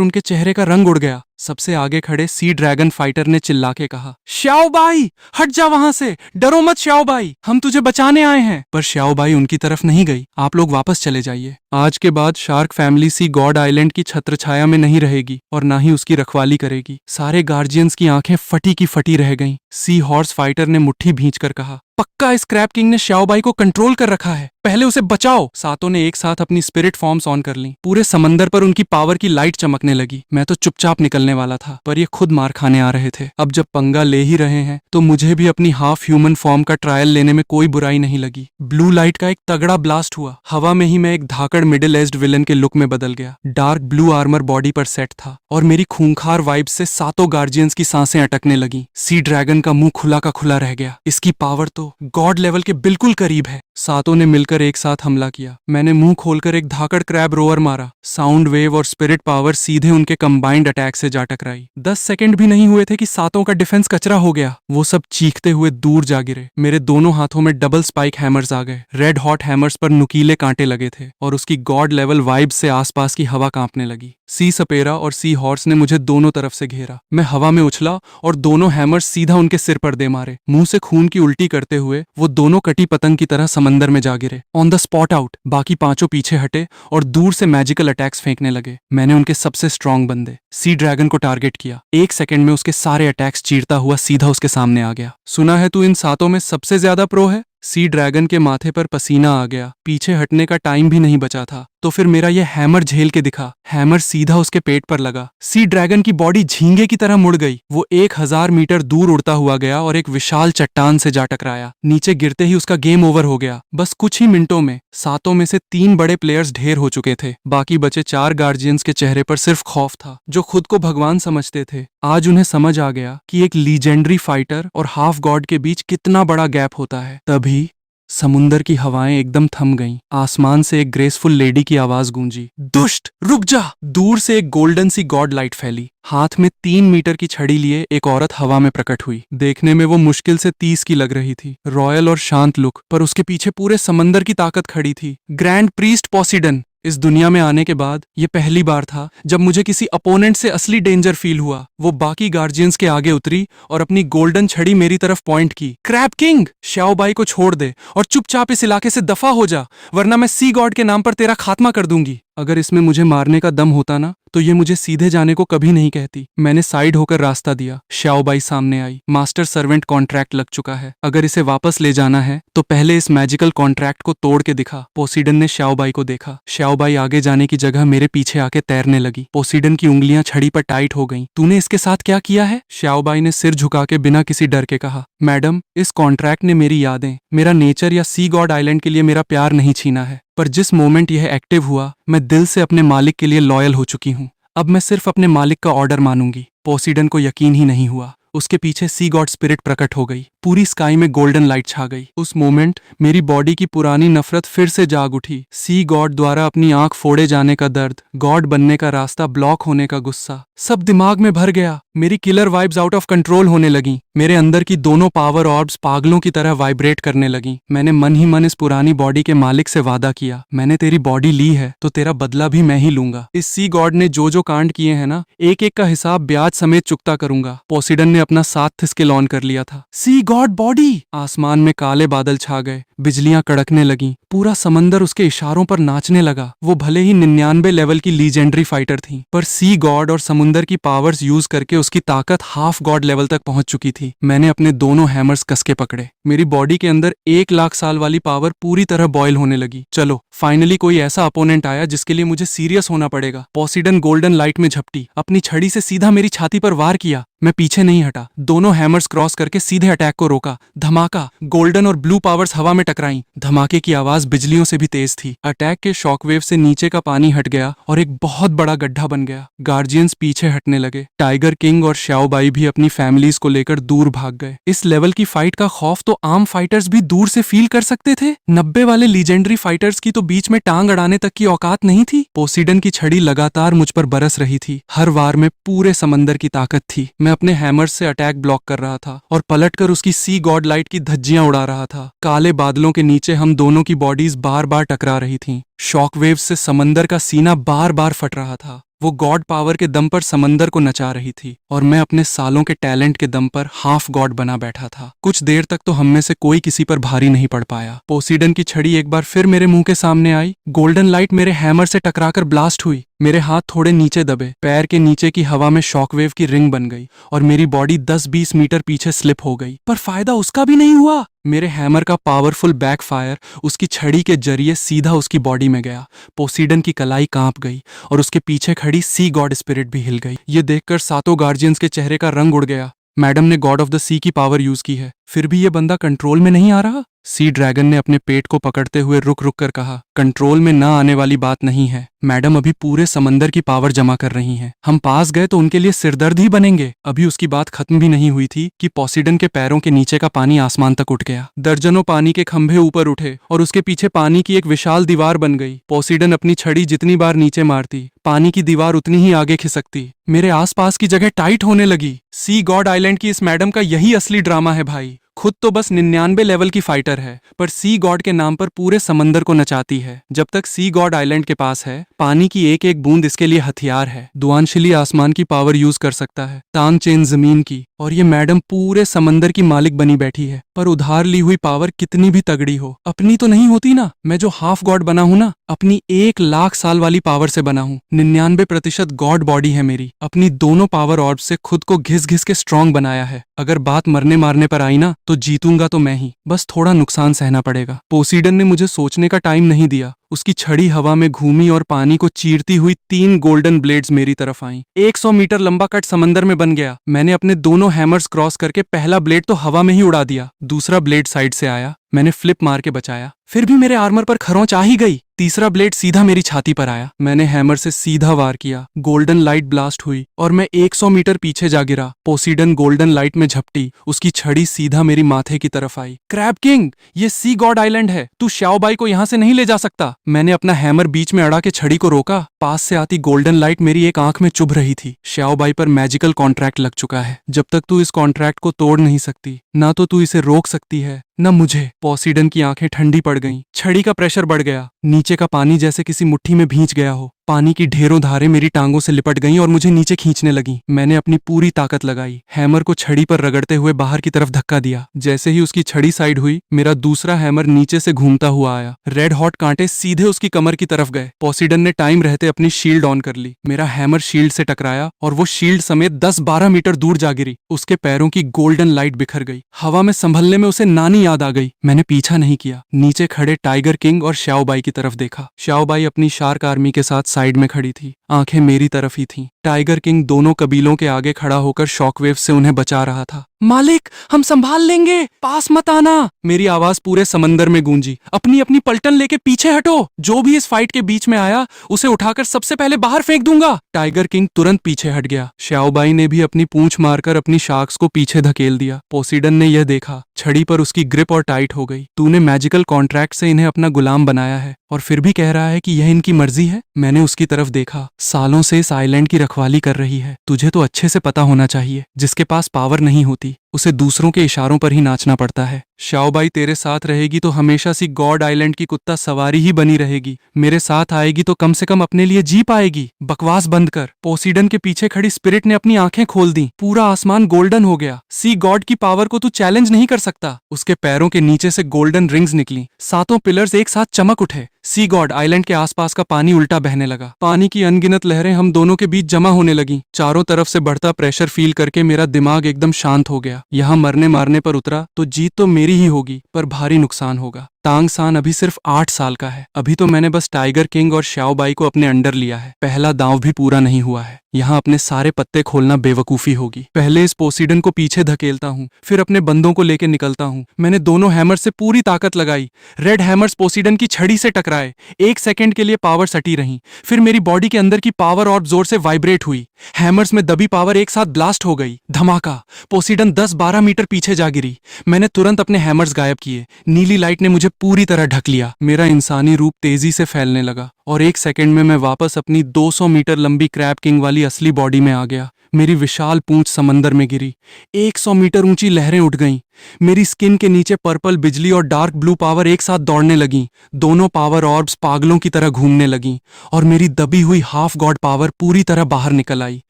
Speaker 1: उनके चेहरे का रंग उड़ गया। सबसे आगे खड़े सी ड्रैगन फाइटर ने चिल्ला के कहा, श्याओबाई हट जा वहां से, डरो मत श्याओबाई, हम तुझे बचाने आए हैं। पर श्याओबाई उनकी तरफ नहीं गई। आप लोग वापस चले जाइए। आज के बाद शार्क फैमिली सी गॉड आइलैंड की छत्रछाया में नहीं रहेगी और ना ही उसकी रखवाली करेगी। सारे गार्जियंस की आंखें फटी की फटी रह गईं। सी हॉर्स फाइटर ने मुट्ठी भींच कर कहा, पक्का इस क्रैब किंग ने श्याओबाई को कंट्रोल कर रखा है। पहले उसे बचाओ। सातों ने एक साथ अपनी स्पिरिट फॉर्म्स ऑन कर ली। पूरे समंदर पर उनकी पावर की लाइट चमकने लगी। मैं तो चुपचाप निकलने वाला था, पर ये खुद मार खाने आ रहे थे। अब जब पंगा ले ही रहे हैं तो मुझे भी अपनी हाफ ह्यूमन फॉर्म का ट्रायल लेने में कोई बुराई नहीं लगी। ब्लू लाइट का एक तगड़ा ब्लास्ट हुआ। हवा में ही मैं एक धाकड़ मिडिल एज्ड विलन के लुक में बदल गया। डार्क ब्लू आर्मर बॉडी पर सेट था और मेरी खूंखार वाइब्स से सातों गार्जियंस की सांसें अटकने लगी। सी ड्रैगन का मुंह खुला का खुला रह गया। इसकी पावर तो गॉड लेवल के बिल्कुल करीब है। सातों ने मिलकर एक साथ हमला किया। मैंने मुंह खोलकर एक धाकड़ क्रैब रोअर मारा। साउंड वेव और स्पिरिट पावर सीधे उनके कंबाइंड अटैक से जा टकराई। 10 सेकंड भी नहीं हुए थे कि सातों का डिफेंस कचरा हो गया। वो सब चीखते हुए दूर जा गिरे। मेरे दोनों हाथों में डबल स्पाइक हैमर्स आ गए। रेड हॉट हैमर्स पर नुकीले कांटे लगे थे और उसकी गॉड लेवल वाइब से आसपास की हवा कांपने लगी। सी सपेरा और सी हॉर्स ने मुझे दोनों तरफ से घेरा। मैं हवा में उछला और दोनों हैमर्स सीधा उनके सिर पर दे मारे। मुंह से खून की उल्टी करते हुए वो दोनों कटी पतंग की तरह समंदर में जा गिरे। On the spot out. बाकी पांचों पीछे हटे और दूर से मैजिकल अटैक्स फेंकने लगे। मैंने उनके सबसे स्ट्रांग बंदे सी ड्रैगन को टारगेट किया। 1 सेकंड में उसके सारे अटैक्स चीरता हुआ सीधा उसके सामने आ गया। सुना है तू इन सातों में सबसे ज्यादा प्रो है? सी ड्रैगन के माथे पर पसीना आ गया। पीछे हटने का टाइम भी नहीं बचा था। तो फिर मेरा यह हैमर झेल के दिखा। हैमर सीधा उसके पेट पर लगा। सी ड्रैगन की बॉडी झींगे की तरह मुड़ गई। वो 1000 मीटर दूर उड़ता हुआ गया और एक विशाल चट्टान से जा टकराया। नीचे गिरते ही उसका गेम ओवर हो गया। बस कुछ ही मिनटों में सातों में से 3 बड़े प्लेयर्स ढेर हो चुके थे। बाकी बचे 4 गार्जियंस के चेहरे पर सिर्फ खौफ था, जो खुद को भगवान समझते थे। आज उन्हें समझ आ गया कि एक लीजेंडरी फाइटर और हाफ गॉड के बीच कितना बड़ा गैप होता है। तभी समुंदर की हवाएं एकदम थम गईं। आसमान से एक ग्रेसफुल लेडी की आवाज गूंजी, दुष्ट रुक जा। दूर से एक गोल्डन सी गॉड लाइट फैली। हाथ में 3 मीटर की छड़ी लिए एक औरत हवा में प्रकट हुई। देखने में वो मुश्किल से 30 की लग रही थी। रॉयल और शांत लुक, पर उसके पीछे पूरे समंदर की ताकत खड़ी थी। Grand priest Poseidon. इस दुनिया में आने के बाद ये पहली बार था जब मुझे किसी अपोनेंट से असली डेंजर फील हुआ। वो बाकी गार्जियंस के आगे उतरी और अपनी गोल्डन छड़ी मेरी तरफ पॉइंट की। क्रैब किंग, श्याओबाई को छोड़ दे और चुपचाप इस इलाके से दफा हो जा, वरना मैं सी गॉड के नाम पर तेरा खात्मा कर दूंगी। अगर इसमें मुझे मारने का दम होता ना, तो ये मुझे सीधे जाने को कभी नहीं कहती। मैंने साइड होकर रास्ता दिया। श्याओबाई सामने आई। मास्टर सर्वेंट कॉन्ट्रैक्ट लग चुका है। अगर इसे वापस ले जाना है तो पहले इस मैजिकल कॉन्ट्रैक्ट को तोड़ के दिखा। पोसीडन ने श्याओबाई को देखा। श्याओबाई आगे जाने की जगह मेरे पीछे आके तैरने लगी। पोसीडन की उंगलियां छड़ी पर टाइट हो गईं। तूने इसके साथ क्या किया है? श्याओबाई ने सिर झुका के बिना किसी डर के कहा, मैडम, इस कॉन्ट्रैक्ट ने मेरी यादें, मेरा नेचर या सी गॉड आइलैंड के लिए मेरा प्यार नहीं छीना है। पर जिस मोमेंट यह एक्टिव हुआ, मैं दिल से अपने मालिक के लिए लॉयल हो चुकी हूँ। अब मैं सिर्फ अपने मालिक का ऑर्डर मानूंगी। पोसीडन को यकीन ही नहीं हुआ। उसके पीछे सी गॉड स्पिरिट प्रकट हो गई। पूरी स्काई में गोल्डन लाइट छा गई। उस मोमेंट मेरी बॉडी की पुरानी नफरत फिर से जाग उठी। सी गॉड द्वारा अपनी आंख फोड़े जाने का दर्द, गॉड बनने का रास्ता ब्लॉक होने का गुस्सा, सब दिमाग में भर गया। मेरी killer vibes out of control होने लगी। मेरे अंदर की दोनों पावर ऑर्ब्स पागलों की तरह वाइब्रेट करने लगी। मैंने मन ही मन इस पुरानी बॉडी के मालिक से वादा किया, मैंने तेरी बॉडी ली है तो तेरा बदला भी मैं ही लूंगा। इस सी गॉड ने जो जो कांड किए हैं ना, एक एक का हिसाब ब्याज समेत चुकता करूंगा। पोसीडन ने अपना 7th स्किल ऑन कर लिया था। सी गॉड बॉडी। आसमान में काले बादल छा गए। बिजलियां कड़कने लगीं। पूरा समंदर उसके इशारों पर नाचने लगा। वो भले ही 99 लेवल की लीजेंडरी फाइटर थी, पर सी गॉड और समुंदर की पावर्स यूज करके उसकी ताकत हाफ गॉड लेवल तक पहुंच चुकी थी। मैंने अपने दोनों हैमर्स कसके पकड़े। मेरी बॉडी के अंदर 1 लाख साल वाली पावर पूरी तरह बॉयल होने लगी। चलो, फाइनली कोई ऐसा अपोनेंट आया जिसके लिए मुझे सीरियस होना पड़ेगा। पोसीडन गोल्डन लाइट में झपटी, अपनी छड़ी से सीधा मेरी छाती पर वार किया। मैं पीछे नहीं हटा। दोनों हैमर्स क्रॉस करके सीधे अटैक को रोका। धमाका, गोल्डन और ब्लू पावर्स हवा में टकराईं। धमाके की आवाज बिजलियों से भी तेज थी। अटैक के शॉकवेव से नीचे का पानी हट गया और एक बहुत बड़ा गड्ढा बन गया। गार्जियंस पीछे हटने लगे। टाइगर किंग और श्याओबाई भी अपनी फैमिलीज को लेकर दूर भाग गए। इस लेवल की फाइट का खौफ तो आम फाइटर्स भी दूर से फील कर सकते थे। 90 वाले लीजेंडरी फाइटर्स की तो बीच में टांग अड़ाने तक की औकात नहीं थी। पोसीडन की छड़ी लगातार मुझ पर बरस रही थी। हर वार में पूरे समंदर की ताकत थी। मैं अपने हैमर्स से अटैक ब्लॉक कर रहा था और पलटकर उसकी सी गॉड लाइट की धज्जियां उड़ा रहा था। काले बादलों के नीचे हम दोनों की बॉडीज बार बार टकरा रही थीं। शॉकवेव से समंदर का सीना बार बार फट रहा था। वो गॉड पावर के दम पर समंदर को नचा रही थी और मैं अपने सालों के टैलेंट के दम पर हाफ गॉड बना बैठा था। कुछ देर तक तो हम में से कोई किसी पर भारी नहीं पड़ पाया। पोसीडन की छड़ी एक बार फिर मेरे मुंह के सामने आई। गोल्डन लाइट मेरे हैमर से टकराकर ब्लास्ट हुई। मेरे हाथ थोड़े नीचे दबे, पैर के नीचे की हवा में शॉकवेव की रिंग बन गई और मेरी बॉडी 10-20 मीटर पीछे स्लिप हो गई। पर फायदा उसका भी नहीं हुआ। मेरे हैमर का पावरफुल बैकफायर उसकी छड़ी के जरिए सीधा उसकी बॉडी में गया। पोसीडन की कलाई कांप गई और उसके पीछे खड़ी सी गॉड स्पिरिट भी हिल गई। ये देखकर सातों गार्जियंस के चेहरे का रंग उड़ गया। मैडम ने गॉड ऑफ द सी की पावर यूज की है, फिर भी ये बंदा कंट्रोल में नहीं आ रहा। सी ड्रैगन ने अपने पेट को पकड़ते हुए रुक रुक कर कहा, कंट्रोल में ना आने वाली बात नहीं है, मैडम अभी पूरे समंदर की पावर जमा कर रही हैं। हम पास गए तो उनके लिए सिरदर्द ही बनेंगे। अभी उसकी बात खत्म भी नहीं हुई थी कि पोसीडन के पैरों के नीचे का पानी आसमान तक उठ गया। दर्जनों पानी के खंभे ऊपर उठे और उसके पीछे पानी की एक विशाल दीवार बन गई। पोसीडन अपनी छड़ी जितनी बार नीचे मारती, पानी की दीवार उतनी ही आगे खिसकती। मेरे आसपास की जगह टाइट होने लगी। सी गॉड आइलैंड की इस मैडम का यही असली ड्रामा है भाई। खुद तो बस 99 लेवल की फाइटर है, पर सी गॉड के नाम पर पूरे समंदर को नचाती है। जब तक सी गॉड आइलैंड के पास है, पानी की एक एक बूंद इसके लिए हथियार है। दुआनशिली आसमान की पावर यूज कर सकता है, तांग चेन जमीन की, और ये मैडम पूरे समंदर की मालिक बनी बैठी है। पर उधार ली हुई पावर कितनी भी तगड़ी हो, अपनी तो नहीं होती ना। मैं जो हाफ गॉड बना हूं ना, अपनी 1 लाख साल वाली पावर से बना हूं। 99% गॉड बॉडी है मेरी। अपनी दोनों पावर ऑर्ब से खुद को घिस घिस के स्ट्रांग बनाया है। अगर बात मरने मारने पर आई ना, तो जीतूंगा तो मैं ही, बस थोड़ा नुकसान सहना पड़ेगा। पोसीडन ने मुझे सोचने का टाइम नहीं दिया। उसकी छड़ी हवा में घूमी और पानी को चीरती हुई 3 गोल्डन ब्लेड्स मेरी तरफ आईं। 100 मीटर लंबा कट समंदर में बन गया। मैंने अपने दोनों हैमर्स क्रॉस करके पहला ब्लेड तो हवा में ही उड़ा दिया। दूसरा ब्लेड साइड से आया, मैंने फ्लिप मार के बचाया, फिर भी मेरे आर्मर पर खरोंच आ ही गई। तीसरा ब्लेड सीधा मेरी छाती पर आया। मैंने हैमर से सीधा वार किया, गोल्डन लाइट ब्लास्ट हुई और मैं 100 मीटर पीछे जा गिरा। पोसीडन गोल्डन लाइट में झपटी, उसकी छड़ी सीधा मेरी माथे की तरफ आई। क्रैब किंग, ये सी गॉड आइलैंड है, तू श्याओबाई को यहाँ से नहीं ले जा सकता। मैंने अपना हैमर बीच में अड़ा के छड़ी को रोका। पास से आती गोल्डन लाइट मेरी एक आंख में चुभ रही थी। श्याओबाई पर मैजिकल कॉन्ट्रैक्ट लग चुका है। जब तक तू इस कॉन्ट्रैक्ट को तोड़ नहीं सकती, ना तो तू इसे रोक सकती है, न मुझे। पोसीडन की आंखें ठंडी पड़ गईं। छड़ी का प्रेशर बढ़ गया। नीचे का पानी जैसे किसी मुट्ठी में भींच गया हो। पानी की ढेरों धारें मेरी टांगों से लिपट गईं और मुझे नीचे खींचने लगीं। मैंने अपनी पूरी ताकत लगाई, हैमर को छड़ी पर रगड़ते हुए बाहर की तरफ धक्का दिया। जैसे ही उसकी छड़ी साइड हुई, मेरा दूसरा हैमर नीचे से घूमता हुआ आया। रेड हॉट कांटे सीधे उसकी कमर की तरफ गए। पोसीडन ने टाइम रहते अपनी शील्ड ऑन कर ली। मेरा हैमर शील्ड से टकराया और वो शील्ड समेत 10-12 मीटर दूर जा गिरी। उसके पैरों की गोल्डन लाइट बिखर गई। हवा में संभलने में उसे नानी याद आ गई। मैंने पीछा नहीं किया, नीचे खड़े टाइगर किंग और श्याओबाई की तरफ देखा। श्याओबाई अपनी शार्क आर्मी के साथ साइड में खड़ी थी, आंखें मेरी तरफ ही थीं। टाइगर किंग दोनों कबीलों के आगे खड़ा होकर शॉकवेव से उन्हें बचा रहा था। मालिक, हम संभाल लेंगे, पास मत आना। मेरी आवाज पूरे समंदर में गूंजी। अपनी अपनी पलटन लेके पीछे हटो। जो भी इस फाइट के बीच में आया, उसे उठाकर सबसे पहले बाहर फेंक दूंगा। टाइगर किंग तुरंत पीछे हट गया। श्याओबाई ने भी अपनी पूंछ मारकर अपनी शार्क्स को पीछे धकेल दिया। पोसीडन ने यह देखा, छड़ी पर उसकी ग्रिप और टाइट हो गई। तूने मैजिकल कॉन्ट्रैक्ट से इन्हें अपना गुलाम बनाया है और फिर भी कह रहा है कि यह इनकी मर्जी है। मैंने उसकी तरफ देखा। सालों से इस आइलैंड की रखवाली कर रही है। तुझे तो अच्छे से पता होना चाहिए, जिसके पास पावर नहीं होती, उसे दूसरों के इशारों पर ही नाचना पड़ता है। श्याओबाई तेरे साथ रहेगी तो हमेशा सी गॉड आइलैंड की कुत्ता सवारी ही बनी रहेगी। मेरे साथ आएगी तो कम से कम अपने लिए जी पाएगी। बकवास बंद कर। पोसीडन के पीछे खड़ी स्पिरिट ने अपनी आंखें खोल दी। पूरा आसमान गोल्डन हो गया। सी गॉड की पावर को तू चैलेंज नहीं कर सकता। उसके पैरों के नीचे से गोल्डन रिंग्स निकली। 7 पिलर्स एक साथ चमक उठे। सी गॉड आइलैंड के आसपास का पानी उल्टा बहने लगा। पानी की अनगिनत लहरें हम दोनों के बीच जमा होने लगी। चारों तरफ से बढ़ता प्रेशर फील करके मेरा दिमाग एकदम शांत हो गया। यहाँ मरने मारने पर उतरा तो जीत तो मेरी ही होगी, पर भारी नुकसान होगा। तांग सान अभी सिर्फ 8 साल का है। अभी तो मैंने बस टाइगर किंग और श्याओबाई को अपने अंडर लिया है। पहला दांव भी पूरा नहीं हुआ है। यहाँ अपने सारे पत्ते खोलना बेवकूफी होगी। पहले इस पोसीडन को पीछे धकेलता हूँ, फिर अपने बंदों को लेकर निकलता हूँ। मैंने दोनों हैमर से पूरी ताकत लगाई। रेड हैमर्स पोसीडन की छड़ी से टकराए। 1 सेकंड के लिए पावर सटी रही, फिर मेरी बॉडी के अंदर की पावर ऑर्ब जोर से वाइब्रेट हुई। हैमर्स में दबी पावर एक साथ ब्लास्ट हो गई। धमाका। पोसीडन 10-12 मीटर पीछे जा गिरी। मैंने तुरंत अपने हैमर्स गायब किए। नीली लाइट ने मुझे पूरी तरह ढक लिया। मेरा इंसानी रूप तेजी से फैलने लगा और 1 सेकंड में मैं वापस अपनी 200 मीटर लंबी क्रैब किंग वाली असली बॉडी में आ गया। मेरी विशाल पूंछ समंदर में गिरी। 100 मीटर ऊंची लहरें उठ गईं। मेरी स्किन के नीचे पर्पल बिजली और डार्क ब्लू पावर एक साथ दौड़ने लगी। दोनों पावर ऑर्ब्स पागलों की तरह घूमने लगी और मेरी दबी हुई हाफ गॉड पावर पूरी तरह बाहर निकल आई।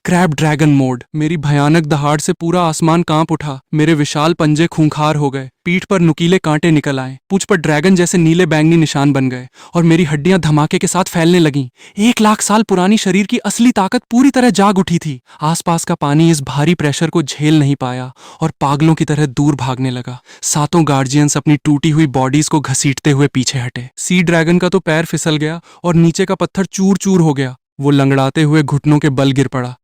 Speaker 1: Crab dragon mode. मेरी भयानक दहाड़ से पूरा आसमान कांप उठा। मेरे विशाल पंजे खूंखार हो गए, पीठ पर नुकीले कांटे निकल आए, पूंछ पर ड्रैगन जैसे नीले बैंगनी निशान बन गए और मेरी हड्डियां धमाके के साथ फैलने लगीं। 1 लाख साल पुरानी शरीर की असली ताकत पूरी तरह जाग उठी थी। आसपास का पानी इस भारी प्रेशर को झेल नहीं पाया और पागलों की तरह दूर भागने लगा। सातों गार्जियंस अपनी टूटी हुई बॉडीज को घसीटते हुए पीछे हटे। सी ड्रैगन का तो पैर फिसल गया और नीचे का पत्थर चूर चूर हो गया। वो लंगड़ाते हुए घुटनों के बल गिर पड़ा।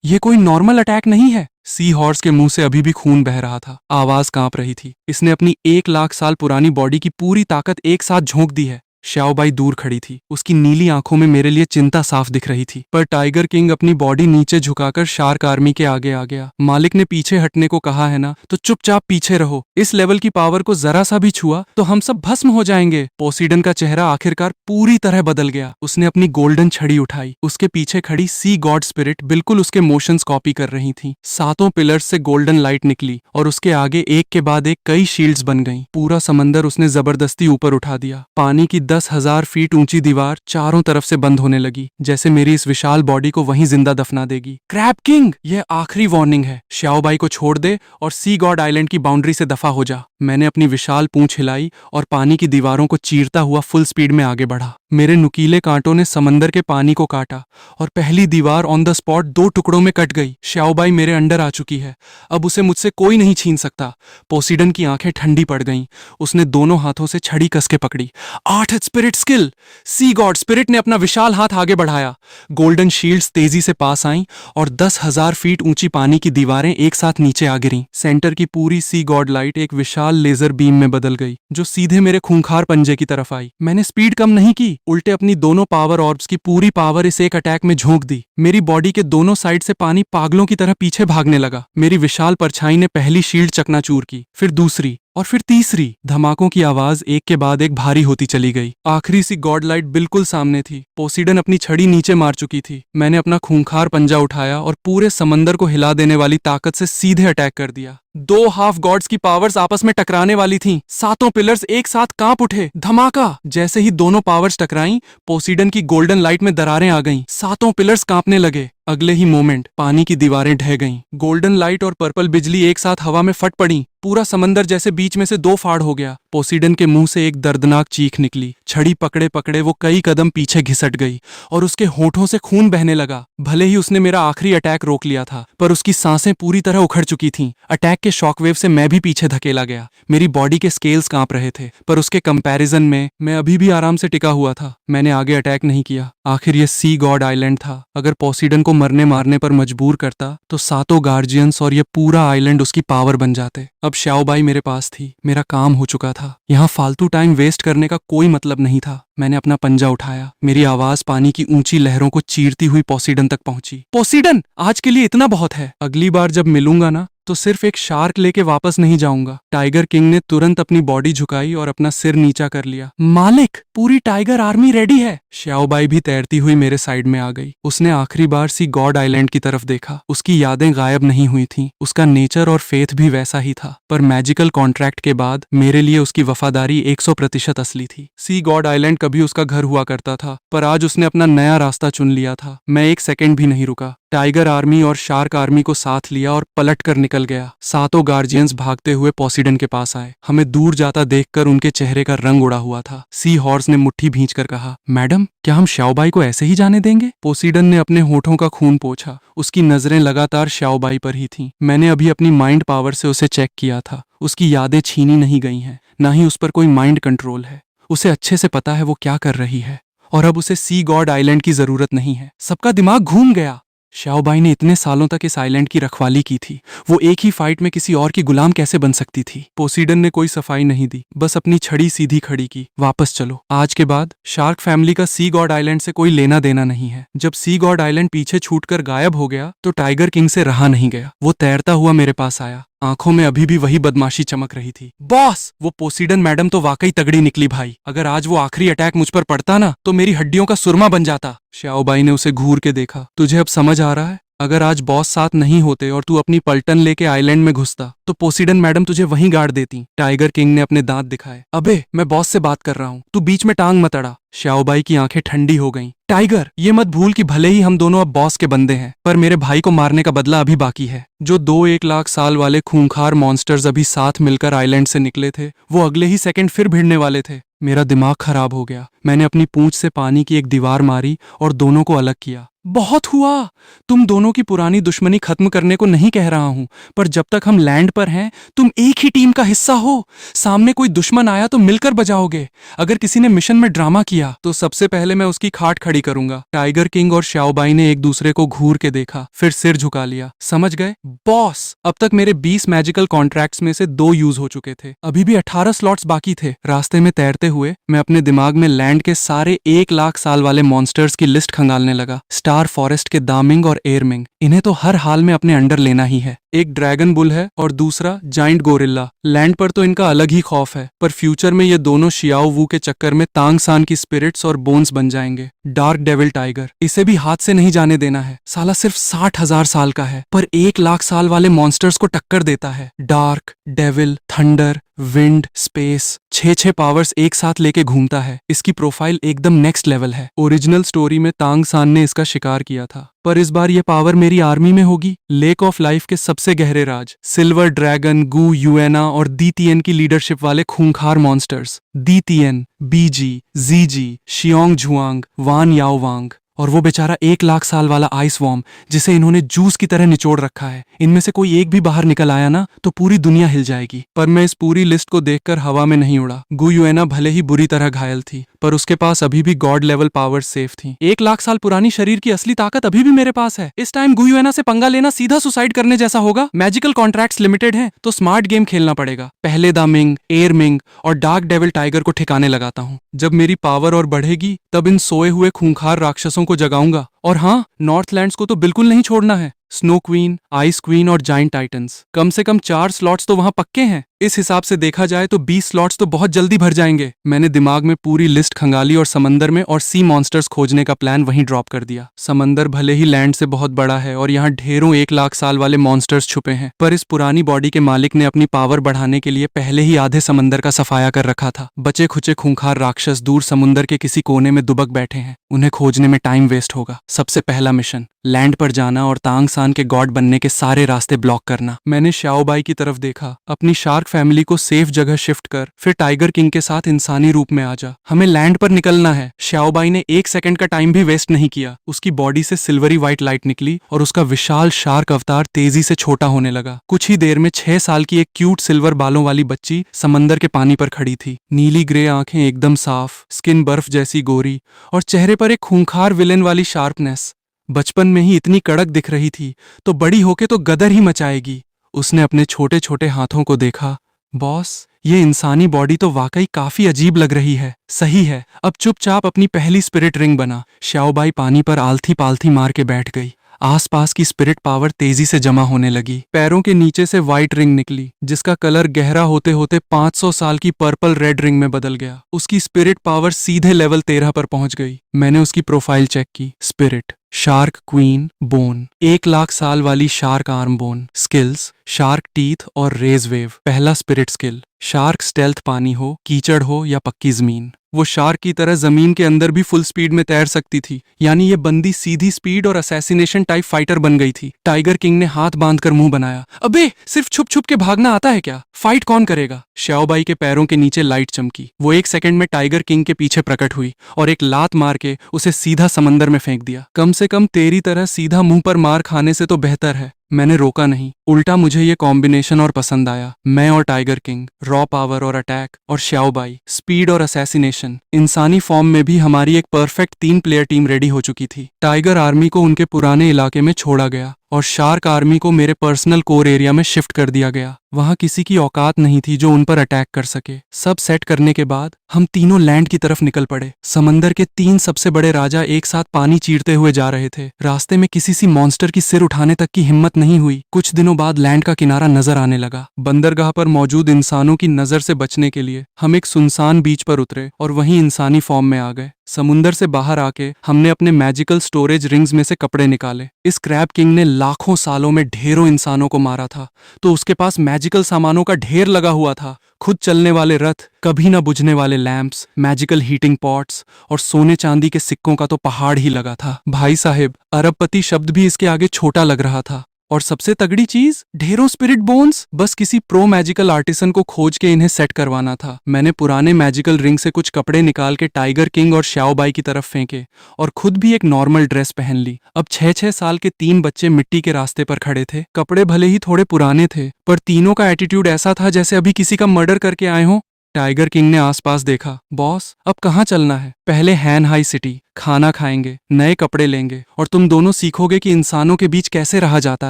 Speaker 1: ये कोई नॉर्मल अटैक नहीं है। सी हॉर्स के मुंह से अभी भी खून बह रहा था, आवाज कांप रही थी। इसने अपनी 1 लाख साल पुरानी बॉडी की पूरी ताकत एक साथ झोंक दी है। श्याओबाई दूर खड़ी थी, उसकी नीली आंखों में मेरे लिए चिंता साफ दिख रही थी। पर टाइगर किंग अपनी बॉडी नीचे झुकाकर शार्क आर्मी के आगे आ गया। मालिक ने पीछे हटने को कहा है ना, तो चुपचाप पीछे रहो। इस लेवल की पावर को जरा सा भी छुआ तो हम सब भस्म हो जाएंगे। पोसीडन का चेहरा आखिरकार पूरी तरह बदल गया। उसने अपनी गोल्डन छड़ी उठाई। उसके पीछे खड़ी सी गॉड स्पिरिट बिल्कुल उसके मोशंस कॉपी कर रही थी। सातों पिलर्स से गोल्डन लाइट निकली और उसके आगे एक के बाद एक कई शील्ड्स बन गईं। पूरा समंदर उसने जबरदस्ती ऊपर उठा दिया। पानी की 10,000 फीट ऊंची दीवार चारों तरफ से बंद होने लगी, जैसे मेरी इस विशाल बॉडी को वहीं जिंदा दफना देगी। क्रैब किंग, यह आखिरी वार्निंग है। श्याओबाई को छोड़ दे और सी गॉड आइलैंड की बाउंड्री से दफा हो जा। मैंने अपनी विशाल पूंछ हिलाई और पानी की दीवारों को चीरता हुआ फुल स्पीड में आगे बढ़ा। मेरे नुकीले कांटों ने समंदर के पानी को काटा और पहली दीवार ऑन द स्पॉट 2 टुकड़ों में कट गई। श्याओबाई मेरे अंडर आ चुकी है। अब उसे मुझसे कोई नहीं छीन सकता। पोसीडन की आंखें ठंडी पड़ गईं। उसने दोनों हाथों से छड़ी कस के पकड़ी। 8 स्पिरिट स्किल। सी गॉड स्पिरिट ने अपना विशाल हाथ आगे बढ़ाया। गोल्डन शील्ड्स तेजी से पास आईं और 10,000 फीट ऊंची पानी की दीवारें एक साथ नीचे आ गिरीं। सेंटर की पूरी सी गॉड लाइट एक विशाल लेजर बीम में बदल गई, जो सीधे मेरे खूंखार पंजे की तरफ आई। मैंने स्पीड कम नहीं की, उल्टे अपनी दोनों पावर ऑर्ब्स की पूरी पावर इस एक अटैक में झोंक दी। मेरी बॉडी के दोनों साइड से पानी पागलों की तरह पीछे भागने लगा। मेरी विशाल परछाई ने पहली शील्ड चकनाचूर की, फिर दूसरी और फिर तीसरी। धमाकों की आवाज एक के बाद एक भारी होती चली गई। आखिरी सी गॉड लाइट बिल्कुल सामने थी। पोसीडन अपनी छड़ी नीचे मार चुकी थी। मैंने अपना खूंखार पंजा उठाया और पूरे समंदर को हिला देने वाली ताकत से सीधे अटैक कर दिया। 2 हाफ गॉड्स की पावर्स आपस में टकराने वाली थीं। सातों पिलर्स एक साथ कांप उठे। धमाका! जैसे ही दोनों पावर्स टकराईं, पोसीडन की गोल्डन लाइट में दरारें आ गईं। सातों पिलर्स कांपने लगे। अगले ही मोमेंट पानी की दीवारें ढह गईं। गोल्डन लाइट और पर्पल बिजली एक साथ हवा में फट पड़ी। पूरा समंदर जैसे बीच में से 2 फाड़ हो गया। पोसीडन के मुंह से एक दर्दनाक चीख निकली। छड़ी पकड़े पकड़े वो कई कदम पीछे घिसट गई और उसके होठों से खून बहने लगा। भले ही उसने मेरा आखिरी अटैक रोक लिया था, पर उसकी सांसें पूरी तरह उखड़ चुकी थीं। अटैक के शॉकवेव से मैं भी पीछे धकेला गया। मेरी बॉडी के स्केल्स कांप रहे थे, पर उसके कंपैरिजन में मैं अभी भी आराम से टिका हुआ था। मैंने आगे अटैक नहीं किया। आखिर ये सी गॉड आइलैंड था। अगर पोसीडन को मरने मारने पर मजबूर करता तो सातों गार्जियंस और ये पूरा आइलैंड उसकी पावर बन जाते। अब श्याओबाई मेरे पास थी। मेरा काम हो चुका था। यहाँ फालतू टाइम वेस्ट करने का कोई मतलब नहीं था। मैंने अपना पंजा उठाया। मेरी आवाज पानी की ऊंची लहरों को चीरती हुई पोसीडन तक पहुंची। पोसीडन, आज के लिए इतना बहुत है। अगली बार जब मिलूंगा ना, तो सिर्फ एक शार्क लेके वापस नहीं जाऊंगा। टाइगर किंग ने तुरंत अपनी बॉडी झुकाई और अपना सिर नीचा कर लिया। मालिक, पूरी टाइगर आर्मी रेडी है। श्याओबाई भी तैरती हुई मेरे साइड में आ गई। उसने आखिरी बार सी गॉड आइलैंड की तरफ देखा। उसकी यादें गायब नहीं हुई थीं। उसका नेचर और फेथ भी वैसा ही था, पर मैजिकल कॉन्ट्रैक्ट के बाद मेरे लिए उसकी वफादारी 100% असली थी। सी गॉड आइलैंड कभी उसका घर हुआ करता था, पर आज उसने अपना नया रास्ता चुन लिया था। मैं एक सेकंड भी नहीं रुका। टाइगर आर्मी और शार्क आर्मी को साथ लिया और पलट कर निकल गया। सातों गार्जियंस भागते हुए पोसीडन के पास आए। हमें दूर जाता देखकर उनके चेहरे का रंग उड़ा हुआ था। सी हॉर्स ने मुट्ठी भींचकर कहा, मैडम, क्या हम श्याओबाई को ऐसे ही जाने देंगे? पोसीडन ने अपने होठों का खून पोंछा। उसकी नजरें लगातार श्याओबाई पर ही थीं। मैंने अभी अपनी माइंड पावर से उसे चेक किया था। उसकी यादें छीनी नहीं गई हैं, ना ही उस पर कोई माइंड कंट्रोल है। उसे अच्छे से पता है वो क्या कर रही है और अब उसे सी गॉड आइलैंड की जरूरत नहीं है। सबका दिमाग घूम गया। श्याओबाई ने इतने सालों तक इस आइलैंड की रखवाली की थी। वो एक ही फाइट में किसी और की गुलाम कैसे बन सकती थी? पोसीडन ने कोई सफाई नहीं दी, बस अपनी छड़ी सीधी खड़ी की। वापस चलो। आज के बाद शार्क फैमिली का सी गॉड आइलैंड से कोई लेना देना नहीं है। जब सी गॉड आइलैंड पीछे छूटकर गायब हो गया तो टाइगर किंग से रहा नहीं गया। वो तैरता हुआ मेरे पास आया। आंखों में अभी भी वही बदमाशी चमक रही थी। बॉस, वो पोसीडन मैडम तो वाकई तगड़ी निकली भाई। अगर आज वो आखिरी अटैक मुझ पर पड़ता ना, तो मेरी हड्डियों का सुरमा बन जाता। श्याओबाई ने उसे घूर के देखा। तुझे अब समझ आ रहा है? अगर आज बॉस साथ नहीं होते और तू अपनी पलटन लेके आइलैंड में घुसता तो पोसीडन मैडम तुझे वहीं गाड़ देती। टाइगर किंग ने अपने दांत दिखाए। अबे मैं बॉस से बात कर रहा हूँ, तू बीच में टांग मत अड़ा। श्याओबाई की आंखें ठंडी हो गईं। टाइगर, ये मत भूल कि भले ही हम दोनों अब बॉस के बंदे हैं, पर मेरे भाई को मारने का बदला अभी बाकी है। जो 2-1 लाख साल वाले खूंखार मॉन्स्टर्स अभी साथ मिलकर आइलैंड से निकले थे, वो अगले ही सेकंड फिर भिड़ने वाले थे। मेरा दिमाग खराब हो गया। मैंने अपनी पूंछ से पानी की एक दीवार मारी और दोनों को अलग किया। बहुत हुआ। तुम दोनों की पुरानी दुश्मनी खत्म करने को नहीं कह रहा हूं, पर जब तक हम लैंड पर हैं, तुम एक ही टीम का हिस्सा हो। सामने कोई दुश्मन आया तो मिलकर बजाओगे। अगर किसी ने मिशन में ड्रामा किया तो सबसे पहले मैं उसकी खाट खड़ी करूंगा। टाइगर किंग और श्याओबाई ने एक दूसरे को घूर के देखा, फिर सिर झुका लिया। समझ गए बॉस? अब तक मेरे 20 मैजिकल कॉन्ट्रैक्ट्स में से 2 यूज हो चुके थे, अभी भी 18 स्लॉट्स बाकी थे। रास्ते में तैरते हुए मैं अपने दिमाग में लैंड के सारे 1 लाख साल वाले मॉन्स्टर्स की लिस्ट खंगालने लगा। स्टार फॉरेस्ट के दामिंग और एयरमिंग, इन्हें तो हर हाल में अपने अंडर लेना ही है। एक ड्रैगन बुल है और दूसरा जाइंट गोरिल्ला। लैंड पर तो इनका अलग ही खौफ है, पर फ्यूचर में ये दोनों शियाओ वू के चक्कर में तांग सान की स्पिरिट्स और बोन्स बन जाएंगे। डार्क डेविल टाइगर, इसे भी हाथ से नहीं जाने देना है। साला सिर्फ 60,000 साल का है, पर 1 लाख साल वाले मॉन्स्टर्स को टक्कर देता है। Dark devil, thunder, wind, space, 6 powers एक साथ लेके घूमता है। इसकी प्रोफाइल एकदम नेक्स्ट लेवल है। ओरिजिनल स्टोरी में तांग सान ने इसका शिकार किया था, पर इस बार ये पावर मेरी आर्मी में होगी। लेक ऑफ लाइफ के सबसे गहरे राज, सिल्वर ड्रैगन, गू यूएना और दीतियन की लीडरशिप वाले खूंखार मॉन्स्टर्स। दीतियन, बीजी, जीजी, शियोंग झुआंग, वान याओ वांग और वो बेचारा 1 लाख साल वाला आइस वॉर्म, जिसे इन्होंने जूस की तरह निचोड़ रखा है। इनमें से कोई एक भी बाहर निकल आया ना तो पूरी दुनिया हिल जाएगी। पर मैं इस पूरी लिस्ट को देखकर हवा में नहीं उड़ा। गुयुएना भले ही बुरी तरह घायल थी, पर उसके पास अभी भी गॉड लेवल पावर सेफ थी। 1 लाख साल पुरानी शरीर की असली ताकत अभी भी मेरे पास है। इस टाइम गुयुएना से पंगा लेना सीधा सुसाइड करने जैसा होगा। मैजिकल कॉन्ट्रैक्ट्स लिमिटेड हैं, तो स्मार्ट गेम खेलना पड़ेगा। पहले द मिंग, एयर मिंग और डार्क डेविल टाइगर को ठिकाने लगाता हूँ। जब मेरी पावर और बढ़ेगी तब इन सोए हुए खूंखार राक्षसों को जगाऊंगा। और हाँ, नॉर्थलैंड्स को तो बिल्कुल नहीं छोड़ना है। स्नो क्वीन, आइस क्वीन और जाइंट टाइटन्स, कम से कम 4 स्लॉट्स तो वहां पक्के हैं। इस हिसाब से देखा जाए तो 20 स्लॉट्स तो बहुत जल्दी भर जाएंगे। मैंने दिमाग में पूरी लिस्ट खंगाली और समंदर में और सी मॉन्स्टर्स खोजने का प्लान वहीं ड्रॉप कर दिया। समंदर भले ही लैंड से बहुत बड़ा है और यहाँ ढेरों 1 लाख साल वाले मॉन्स्टर्स छुपे हैं, पर इस पुरानी बॉडी के मालिक ने अपनी पावर बढ़ाने के लिए पहले ही आधे समंदर का सफाया कर रखा था। बचे खुचे खूंखार राक्षस दूर समुंदर के किसी कोने में दुबक बैठे हैं। उन्हें खोजने में टाइम वेस्ट होगा। सबसे पहला मिशन, लैंड पर जाना और तांग सान के गॉड बनने के सारे रास्ते ब्लॉक करना। मैंने श्याओबाई की तरफ देखा। अपनी शार्क फैमिली को सेफ जगह शिफ्ट कर, फिर टाइगर किंग के साथ इंसानी रूप में आ जा। हमें लैंड पर निकलना है। श्याओबाई ने 1 सेकंड का टाइम भी वेस्ट नहीं किया। उसकी बॉडी से सिल्वरी व्हाइट लाइट निकली और उसका विशाल शार्क अवतार तेजी से छोटा होने लगा। कुछ ही देर में 6 साल की एक क्यूट सिल्वर बालों वाली बच्ची समंदर के पानी पर खड़ी थी। नीली ग्रे आंखें एकदम साफ, स्किन बर्फ जैसी गोरी और चेहरे पर एक खूंखार विलेन वाली शार्पनेस। बचपन में ही इतनी कड़क दिख रही थी तो बड़ी होके तो गदर ही मचाएगी। उसने अपने छोटे छोटे हाथों को देखा। बॉस, ये इंसानी बॉडी तो वाकई काफी अजीब लग रही है। सही है, अब चुपचाप अपनी पहली स्पिरिट रिंग बना। श्याओबाई पानी पर आलथी पालथी मार के बैठ गई। आसपास की स्पिरिट पावर तेजी से जमा होने लगी। पैरों के नीचे से व्हाइट रिंग निकली, जिसका कलर गहरा होते होते 500 साल की पर्पल रेड रिंग में बदल गया। उसकी स्पिरिट पावर सीधे लेवल 13 पर पहुंच गई। मैंने उसकी प्रोफाइल चेक की। Spirit, shark queen bone, 1 lakh साल वाली shark arm bone. Skills, shark teeth और रेज वेव। पहला स्पिरिट स्किल, शार्क स्टेल्थ, पानी हो, कीचड़ हो या पक्की जमीन। वो शार्क की तरह जमीन के अंदर भी फुल स्पीड में तैर सकती थी, यानी ये बंदी सीधी स्पीड और असैसिनेशन टाइप फाइटर बन गई थी। टाइगर किंग ने हाथ बांधकर मुंह बनाया। अबे, सिर्फ छुप छुप के भागना आता है क्या? फाइट कौन करेगा? श्याओबाई के पैरों के नीचे लाइट चमकी। वो 1 सेकंड में टाइगर किंग के पीछे प्रकट हुई और एक लात मार के उसे सीधा समंदर में फेंक दिया। कम से कम तेरी तरह सीधा मुंह पर मार खाने से तो बेहतर है। मैंने रोका नहीं, उल्टा मुझे ये कॉम्बिनेशन और पसंद आया। मैं और टाइगर किंग, रॉ पावर और अटैक, और श्याओबाई, स्पीड और असैसिनेशन। इंसानी फॉर्म में भी हमारी एक परफेक्ट 3 प्लेयर टीम रेडी हो चुकी थी। टाइगर आर्मी को उनके पुराने इलाके में छोड़ा गया और शार्क आर्मी को मेरे पर्सनल कोर एरिया में शिफ्ट कर दिया गया। वहां किसी की औकात नहीं थी जो उन पर अटैक कर सके। सब सेट करने के बाद हम तीनों लैंड की तरफ निकल पड़े। समंदर के 3 सबसे बड़े राजा एक साथ पानी चीरते हुए जा रहे थे। रास्ते में किसी सी मॉन्स्टर की सिर उठाने तक की हिम्मत नहीं हुई। कुछ दिनों बाद लैंड का किनारा नजर आने लगा। बंदरगाह पर मौजूद इंसानों की नजर से बचने के लिए हम एक सुनसान बीच पर उतरे और वहीं इंसानी फॉर्म में आ गए। समुंदर से बाहर आके हमने अपने मैजिकल स्टोरेज रिंग्स में से कपड़े निकाले। इस क्रैब किंग ने लाखों सालों में ढेरों इंसानों को मारा था, तो उसके पास मैजिकल सामानों का ढेर लगा हुआ था। खुद चलने वाले रथ, कभी ना बुझने वाले लैंप्स, मैजिकल हीटिंग पॉट्स और सोने चांदी के सिक्कों का तो पहाड़ ही लगा था। भाई साहब, अरबपति शब्द भी इसके आगे छोटा लग रहा था। और सबसे तगड़ी चीज, ढेरों स्पिरिट बोन्स। बस किसी प्रो मैजिकल आर्टिसन को खोज के इन्हें सेट करवाना था। मैंने पुराने मैजिकल रिंग से कुछ कपड़े निकाल के टाइगर किंग और श्याओबाई की तरफ फेंके और खुद भी एक नॉर्मल ड्रेस पहन ली। अब 6-6 साल के 3 बच्चे मिट्टी के रास्ते पर खड़े थे। कपड़े भले ही थोड़े पुराने थे, पर तीनों का एटीट्यूड ऐसा था जैसे अभी किसी का मर्डर करके आए हों। टाइगर किंग ने आसपास देखा। बॉस, अब कहाँ चलना है? पहले हैन हाई सिटी, खाना खाएंगे, नए कपड़े लेंगे और तुम दोनों सीखोगे कि इंसानों के बीच कैसे रहा जाता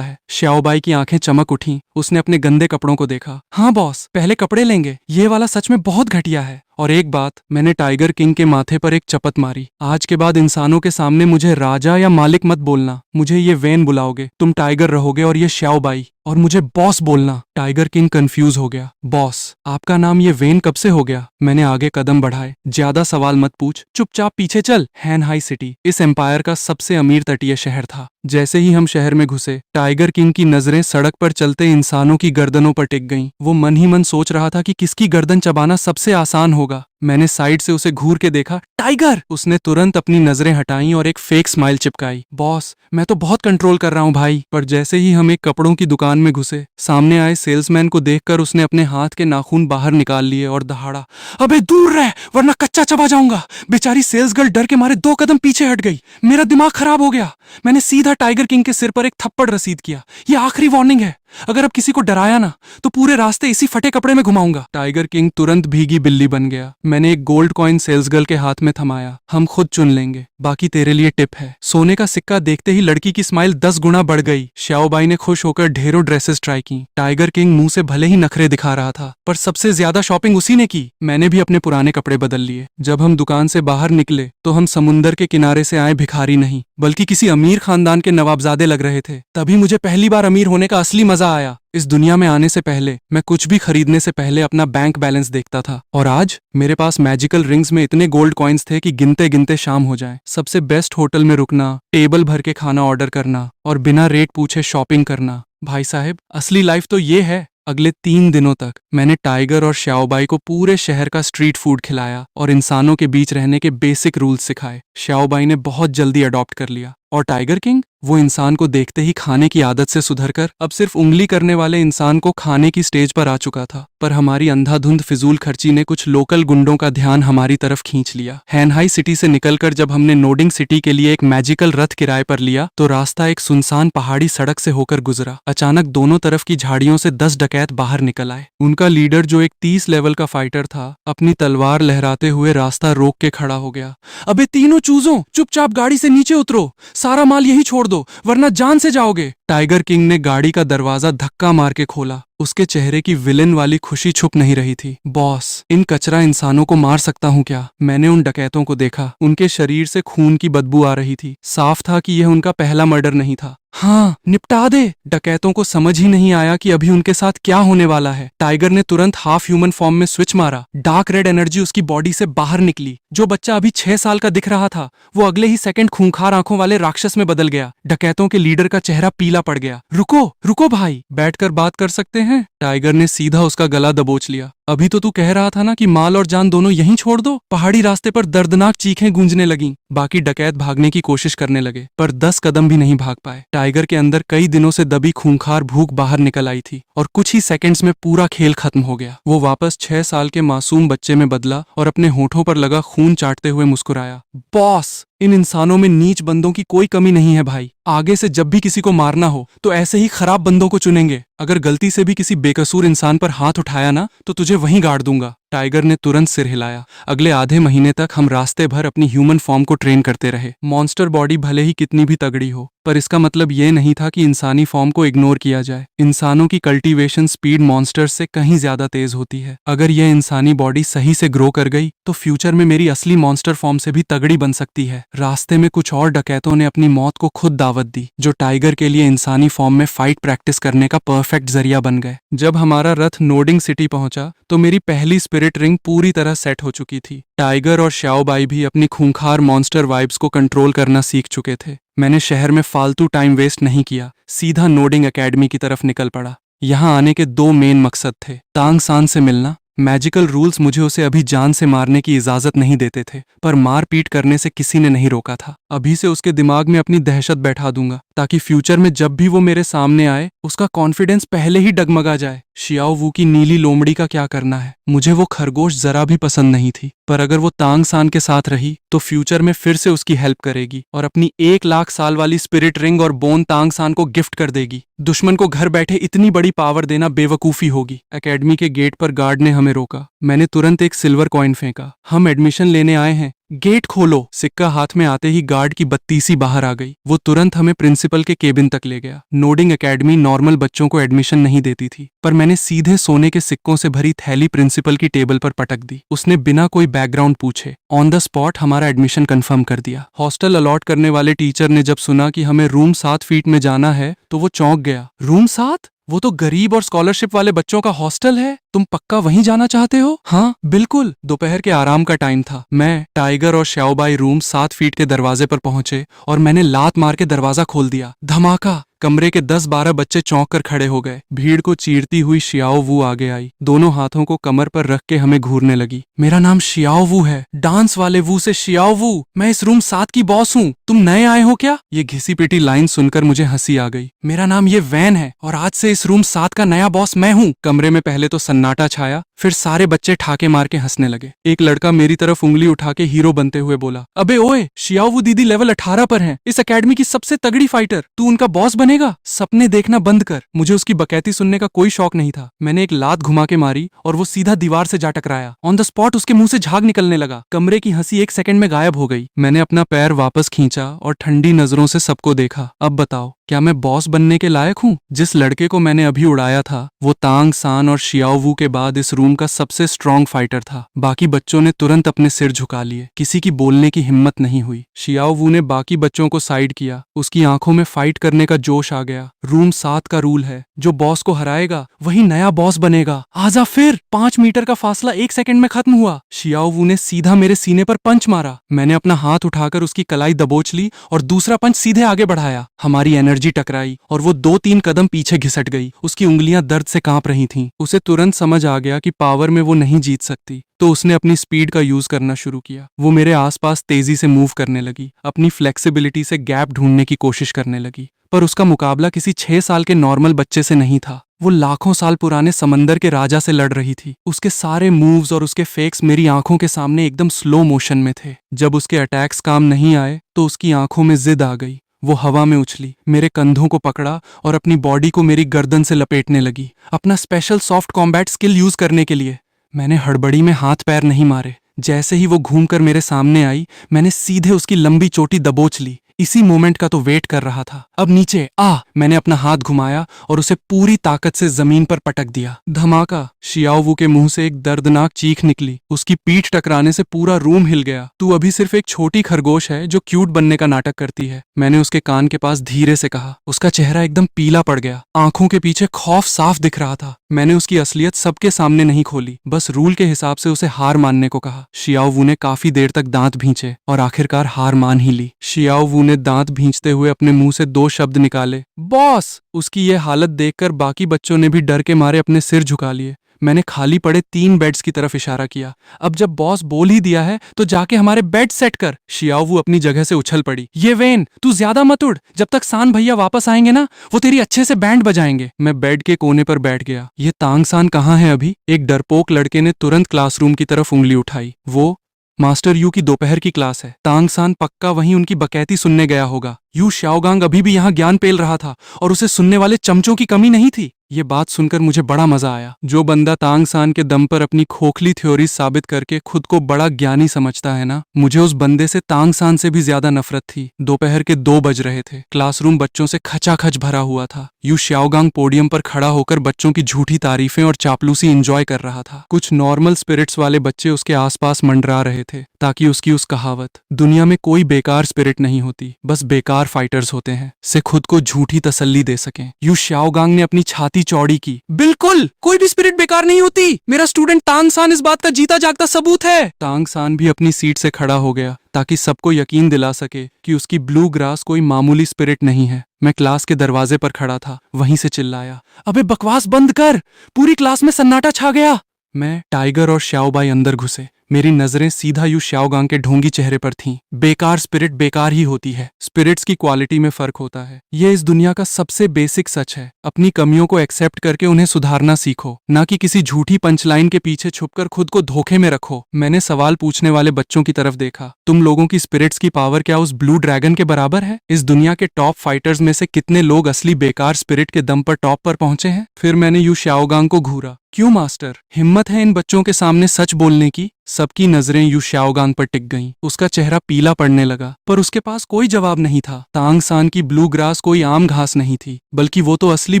Speaker 1: है। श्याओबाई की आंखें चमक उठी। उसने अपने गंदे कपड़ों को देखा। हाँ बॉस, पहले कपड़े लेंगे, ये वाला सच में बहुत घटिया है। और एक बात, मैंने टाइगर किंग के माथे पर एक चपत मारी। आज के बाद इंसानों के सामने मुझे राजा या मालिक मत बोलना। मुझे ये वेन बुलाओगे, तुम टाइगर रहोगे और ये श्याओबाई, और मुझे बॉस बोलना। टाइगर किंग कंफ्यूज हो गया। बॉस, आपका नाम ये वेन कब से हो गया? मैंने आगे कदम बढ़ाए। ज्यादा सवाल मत पूछ, चुपचाप पीछे चल। हैन हाई सिटी इस एम्पायर का सबसे अमीर तटीय शहर था। जैसे ही हम शहर में घुसे, टाइगर किंग की नजरें सड़क पर चलते इंसानों की गर्दनों पर टिक गईं। वो मन ही मन सोच रहा था कि किसकी गर्दन चबाना सबसे आसान होगा। मैंने साइड से उसे घूर के देखा। टाइगर! उसने तुरंत अपनी नजरें हटाई और एक फेक स्माइल चिपकाई। बॉस, मैं तो बहुत कंट्रोल कर रहा हूँ भाई। पर जैसे ही हम एक कपड़ों की दुकान में घुसे, सामने आए सेल्समैन को देखकर उसने अपने हाथ के नाखून बाहर निकाल लिए और दहाड़ा, अबे दूर रह, वरना कच्चा चबा जाऊंगा। बेचारी सेल्स गर्ल डर के मारे 2 कदम पीछे हट गई। मेरा दिमाग खराब हो गया। मैंने सीधा टाइगर किंग के सिर पर एक थप्पड़ रसीद किया। ये आखिरी वार्निंग है। अगर अब किसी को डराया ना, तो पूरे रास्ते इसी फटे कपड़े में घुमाऊंगा। टाइगर किंग तुरंत भीगी बिल्ली बन गया। मैंने एक गोल्ड कॉइन सेल्स गर्ल के हाथ में थमाया। हम खुद चुन लेंगे, बाकी तेरे लिए टिप है। सोने का सिक्का देखते ही लड़की की स्माइल 10 गुना बढ़ गई। श्याओबाई ने खुश होकर ढेरों ड्रेसेस ट्राई की। टाइगर किंग मुंह से भले ही नखरे दिखा रहा था, पर सबसे ज्यादा शॉपिंग उसी ने की। मैंने भी अपने पुराने कपड़े बदल लिए। जब हम दुकान से बाहर निकले, तो हम समुंदर के किनारे से आए भिखारी नहीं, बल्कि किसी अमीर खानदान के नवाबजादे लग रहे थे। तभी मुझे पहली बार अमीर होने का असली मजा आया। इस दुनिया में आने से पहले मैं कुछ भी खरीदने से पहले अपना बैंक बैलेंस देखता था, और आज मेरे पास मैजिकल रिंग्स में इतने गोल्ड कॉइन्स थे कि गिनते गिनते शाम हो जाए। सबसे बेस्ट होटल में रुकना, टेबल भर के खाना ऑर्डर करना और बिना रेट पूछे शॉपिंग करना। भाई साहब, असली लाइफ तो ये है। अगले 3 दिनों तक मैंने टाइगर और श्याओबाई को पूरे शहर का स्ट्रीट फूड खिलाया और इंसानों के बीच रहने के बेसिक रूल्स सिखाए। श्याओबाई ने बहुत जल्दी अडॉप्ट कर लिया, और टाइगर किंग, वो इंसान को देखते ही खाने की आदत से सुधरकर अब सिर्फ उंगली करने वाले इंसान को खाने की स्टेज पर आ चुका था। पर हमारी अंधाधुंध फिजूल खर्ची ने कुछ लोकल गुंडों का ध्यान हमारी तरफ खींच लिया। हैनहाई सिटी से निकलकर जब हमने नोडिंग सिटी के लिए एक मैजिकल रथ किराए पर लिया, तो रास्ता एक सुनसान पहाड़ी सड़क से होकर गुजरा। अचानक दोनों तरफ की झाड़ियों से 10 डकैत बाहर निकल आए। उनका लीडर, जो एक 30 लेवल का फाइटर था, अपनी तलवार लहराते हुए रास्ता रोक के खड़ा हो गया। अबे तीनों चूजों, चुपचाप गाड़ी से नीचे उतरो। सारा माल यहीं छोड़ दो, वरना जान से जाओगे। टाइगर किंग ने गाड़ी का दरवाजा धक्का मार के खोला। उसके चेहरे की विलेन वाली खुशी छुप नहीं रही थी। बॉस, इन कचरा इंसानों को मार सकता हूँ क्या? मैंने उन डकैतों को देखा। उनके शरीर से खून की बदबू आ रही थी। साफ था कि यह उनका पहला मर्डर नहीं था। हाँ, निपटा दे। डकैतों को समझ ही नहीं आया कि अभी उनके साथ क्या होने वाला है। टाइगर ने तुरंत हाफ ह्यूमन फॉर्म में स्विच मारा। डार्क रेड एनर्जी उसकी बॉडी से बाहर निकली। जो बच्चा अभी 6 साल का दिख रहा था, वो अगले ही सेकंड खूंखार आंखों वाले राक्षस में बदल गया। डकैतों के लीडर का चेहरा पीला पड़ गया। रुको रुको भाई, बैठकर बात कर सकते हैं? टाइगर ने सीधा उसका गला दबोच लिया। अभी तो तू कह रहा था ना कि माल और जान दोनों यहीं छोड़ दो। पहाड़ी रास्ते पर दर्दनाक चीखें गूंजने लगीं। बाकी डकैत भागने की कोशिश करने लगे, पर 10 कदम भी नहीं भाग पाए। टाइगर के अंदर कई दिनों से दबी खूंखार भूख बाहर निकल आई थी, और कुछ ही सेकंड्स में पूरा खेल खत्म हो गया। वो वापस 6 साल के मासूम बच्चे में बदला और अपने होठों पर लगा खून चाटते हुए मुस्कुराया। बॉस, इन इंसानों में नीच बंदों की कोई कमी नहीं है भाई। आगे से जब भी किसी को मारना हो, तो ऐसे ही खराब बंदों को चुनेंगे। अगर गलती से भी किसी बेकसूर इंसान पर हाथ उठाया ना, तो तुझे वहीं गाड़ दूंगा। टाइगर ने तुरंत सिर हिलाया। अगले आधे महीने तक हम रास्ते भर अपनी ह्यूमन फॉर्म को ट्रेन करते रहे। मॉन्स्टर बॉडी भले ही कितनी भी तगड़ी हो, पर इसका मतलब ये नहीं था कि इंसानी फॉर्म को इग्नोर किया जाए। इंसानों की कल्टीवेशन स्पीड मॉन्स्टर्स से कहीं ज्यादा तेज होती है। अगर यह इंसानी बॉडी सही से ग्रो कर गई, तो फ्यूचर में मेरी असली मॉन्स्टर फॉर्म से भी तगड़ी बन सकती है। रास्ते में कुछ और डकैतों ने अपनी मौत को खुद दावत दी, जो टाइगर के लिए इंसानी फॉर्म में फाइट प्रैक्टिस करने का परफेक्ट जरिया बन गए। जब हमारा रथ नोडिंग सिटी पहुंचा, तो मेरी पहली स्पिरिट रिंग पूरी तरह सेट हो चुकी थी। टाइगर और श्याओबाई भी अपनी खूंखार मॉन्स्टर वाइब्स को कंट्रोल करना सीख चुके थे। मैंने शहर में फालतू टाइम वेस्ट नहीं किया, सीधा नोडिंग एकेडमी की तरफ निकल पड़ा। यहाँ आने के दो मेन मकसद थे, तांग सान से मिलना। मैजिकल रूल्स मुझे उसे अभी जान से मारने की इजाजत नहीं देते थे, पर मार पीट करने से किसी ने नहीं रोका था। अभी से उसके दिमाग में अपनी दहशत बैठा दूंगा, ताकि फ्यूचर में जब भी वो मेरे सामने आए उसका कॉन्फिडेंस पहले ही डगमगा जाए। शियाओ वू की नीली लोमड़ी का क्या करना है? मुझे वो खरगोश जरा भी पसंद नहीं थी, पर अगर वो तांग सान के साथ रही तो फ्यूचर में फिर से उसकी हेल्प करेगी और अपनी 1 लाख साल वाली स्पिरिट रिंग और बोन तांग सान को गिफ्ट कर देगी। दुश्मन को घर बैठे इतनी बड़ी पावर देना बेवकूफी होगी। एकेडमी के गेट पर गार्ड ने हमें रोका। मैंने तुरंत एक सिल्वर कॉइन फेंका। हम एडमिशन लेने आए हैं, गेट खोलो। सिक्का हाथ में आते ही गार्ड की बत्तीसी बाहर आ गई। वो तुरंत हमें प्रिंसिपल के केबिन तक ले गया। नोडिंग एकेडमी नॉर्मल बच्चों को एडमिशन नहीं देती थी, पर मैंने सीधे सोने के सिक्कों से भरी थैली प्रिंसिपल की टेबल पर पटक दी। उसने बिना कोई बैकग्राउंड पूछे ऑन द स्पॉट हमारा एडमिशन कंफर्म कर दिया। हॉस्टल अलॉट करने वाले टीचर ने जब सुना कि हमें रूम 7 फीट में जाना है तो वो चौंक गया। रूम 7? वो तो गरीब और स्कॉलरशिप वाले बच्चों का हॉस्टल है। तुम पक्का वहीं जाना चाहते हो? हाँ बिल्कुल। दोपहर के आराम का टाइम था। मैं, टाइगर और श्याओबाई रूम 7 फीट के दरवाजे पर पहुंचे और मैंने लात मार के दरवाजा खोल दिया। धमाका! कमरे के 10-12 बच्चे चौंक कर खड़े हो गए। भीड़ को चीरती हुई शियाओ वू आगे आई, दोनों हाथों को कमर पर रख के हमें घूरने लगी। मेरा नाम शियाओ वू है, डांस वाले वू से शियाओ वू। मैं इस रूम 7 की बॉस हूँ। तुम नए आए हो क्या? ये घिसी पिटी लाइन सुनकर मुझे हंसी आ गई। मेरा नाम ये वैन है और आज से इस रूम 7 का नया बॉस मैं हूँ। कमरे में पहले तो सन्नाटा छाया, फिर सारे बच्चे ठाके मार के हंसने लगे। एक लड़का मेरी तरफ उंगली उठा के हीरो बनते हुए बोला, अबे ओए, शियाओ वू दीदी लेवल 18 पर हैं, इस एकेडमी की सबसे तगड़ी फाइटर। तू उनका बॉस बनेगा? सपने देखना बंद कर। मुझे उसकी बकैती सुनने का कोई शौक नहीं था। मैंने एक लात घुमा के मारी और वो सीधा दीवार से जा टकराया। ऑन द स्पॉट उसके मुंह से झाग निकलने लगा। कमरे की हंसी 1 सेकंड में गायब हो गई। मैंने अपना पैर वापस खींचा और ठंडी नजरों से सबको देखा। अब बताओ, क्या मैं बॉस बनने के लायक हूँ? जिस लड़के को मैंने अभी उड़ाया था वो तांग सान और शियाओ वू के बाद इस रूम का सबसे स्ट्रॉन्ग फाइटर था। बाकी बच्चों ने तुरंत अपने सिर झुका लिए, किसी की बोलने की हिम्मत नहीं हुई। शियाओ वू ने बाकी बच्चों को साइड किया। उसकी आंखों में फाइट करने का जोश आ गया। रूम 7 का रूल है, जो बॉस को हराएगा वही नया बॉस बनेगा। आजा फिर। 5 मीटर का फासला 1 सेकंड में खत्म हुआ। शियाओ वू ने सीधा मेरे सीने पर पंच मारा। मैंने अपना हाथ उठाकर उसकी कलाई दबोच ली और दूसरा पंच सीधे आगे बढ़ाया। हमारी एनर्जी टकराई और वो 2-3 कदम पीछे घिसट गई। उसकी उंगलियां दर्द से कांप रही थीं। उसे तुरंत समझ आ गया कि पावर में वो नहीं जीत सकती, तो उसने अपनी स्पीड का यूज करना शुरू किया। वो मेरे आसपास तेजी से मूव करने लगी, अपनी फ्लेक्सिबिलिटी से गैप ढूंढने की कोशिश करने लगी। पर उसका मुकाबला किसी 6 साल के नॉर्मल बच्चे से नहीं था। वो लाखों साल पुराने समंदर के राजा से लड़ रही थी। उसके सारे मूव्स और उसके फेक्स मेरी आंखों के सामने एकदम स्लो मोशन में थे। जब उसके अटैक्स काम नहीं आए तो उसकी आंखों में जिद आ गई। वो हवा में उछली, मेरे कंधों को पकड़ा और अपनी बॉडी को मेरी गर्दन से लपेटने लगी, अपना special soft combat skill use करने के लिए। मैंने हड़बड़ी में हाथ पैर नहीं मारे। जैसे ही वो घूमकर मेरे सामने आई, मैंने सीधे उसकी लंबी चोटी दबोच ली। इसी मोमेंट का तो वेट कर रहा था। अब नीचे आ। मैंने अपना हाथ घुमाया और उसे पूरी ताकत से जमीन पर पटक दिया। धमाका! शियाओ वू के मुंह से एक दर्दनाक चीख निकली। उसकी पीठ टकराने से पूरा रूम हिल गया। तू अभी सिर्फ एक छोटी खरगोश है जो क्यूट बनने का नाटक करती है, मैंने उसके कान के पास धीरे से कहा। उसका चेहरा एकदम पीला पड़ गया, आंखों के पीछे खौफ साफ दिख रहा था। मैंने उसकी असलियत सबके सामने नहीं खोली, बस रूल के हिसाब से उसे हार मानने को कहा। शियाओ वू ने काफी देर तक दांत भींचे और आखिरकार हार मान ही ली। शियाओ वू ने दांत भींचते हुए अपने मुंह से 2 शब्द निकाले, बॉस। उसकी ये हालत देखकर बाकी बच्चों ने भी डर के मारे अपने सिर झुका लिए। मैंने खाली पड़े 3 बेड्स की तरफ इशारा किया। अब जब बॉस बोल ही दिया है तो जाके हमारे बेड सेट कर। शियाओ वू अपनी जगह से उछल पड़ी। ये वेन, तू ज्यादा मत उड़। जब तक सान भैया वापस आएंगे ना, वो तेरी अच्छे से बैंड बजाएंगे। मैं बेड के कोने पर बैठ गया। ये तांग सान कहाँ है अभी? एक डरपोक लड़के ने तुरंत क्लासरूम की तरफ उंगली उठाई। वो मास्टर यू की दोपहर की क्लास है। तांग सान पक्का वहीं उनकी बकैती सुनने गया होगा। यू शाओगांग अभी भी यहाँ ज्ञान पेल रहा था और उसे सुनने वाले चमचों की कमी नहीं थी। ये बात सुनकर मुझे बड़ा मजा आया। जो बंदा तांग सान के दम पर अपनी खोखली थ्योरी साबित करके खुद को बड़ा ज्ञानी समझता है ना, मुझे उस बंदे से तांग सान से भी ज्यादा नफरत थी। दोपहर के 2 बज रहे थे। क्लासरूम बच्चों से खचाखच भरा हुआ था। यू शाओगांग पोडियम पर खड़ा होकर बच्चों की झूठी तारीफें और चापलूसी एंजॉय कर रहा था। कुछ नॉर्मल स्पिरिट्स वाले बच्चे उसके आसपास मंडरा रहे थे, ताकि उसकी उस कहावत, दुनिया में कोई बेकार स्पिरिट नहीं होती, बस बेकार फाइटर्स होते हैं, से खुद को झूठी तसल्ली दे सकें। यू शाओगांग ने अपनी छाती चौड़ी की। बिल्कुल, कोई भी स्पिरिट बेकार नहीं होती। मेरा स्टूडेंट तांग सान इस बात का जीता जागता सबूत है। तांग सान भी अपनी सीट से खड़ा हो गया ताकि सबको यकीन दिला सके कि उसकी ब्लू ग्रास कोई मामूली स्पिरिट नहीं है। मैं क्लास के दरवाजे पर खड़ा था, वहीं से चिल्लाया, अबे बकवास बंद कर। पूरी क्लास में सन्नाटा छा गया। मैं, टाइगर और श्याओबाई अंदर घुसे। मेरी नजरें सीधा यू श्याओगांग के ढोंगी चेहरे पर थीं। बेकार स्पिरिट बेकार ही होती है। स्पिरिट्स की क्वालिटी में फर्क होता है। ये इस दुनिया का सबसे बेसिक सच है। अपनी कमियों को एक्सेप्ट करके उन्हें सुधारना सीखो, ना कि किसी झूठी पंचलाइन के पीछे छुपकर खुद को धोखे में रखो। मैंने सवाल पूछने वाले बच्चों की तरफ देखा। तुम लोगों की स्पिरिट्स की पावर क्या उस ब्लू ड्रैगन के बराबर है? इस दुनिया के टॉप फाइटर्स में से कितने लोग असली बेकार स्पिरिट के दम पर टॉप पर पहुंचे हैं? फिर मैंने यू श्याओगांग को घूरा। क्यों मास्टर, हिम्मत है इन बच्चों के सामने सच बोलने की? सबकी नजरें यू श्याओगांग पर टिक गईं। उसका चेहरा पीला पड़ने लगा, पर उसके पास कोई जवाब नहीं था। तांग सान की ब्लू ग्रास कोई आम घास नहीं थी, बल्कि वो तो असली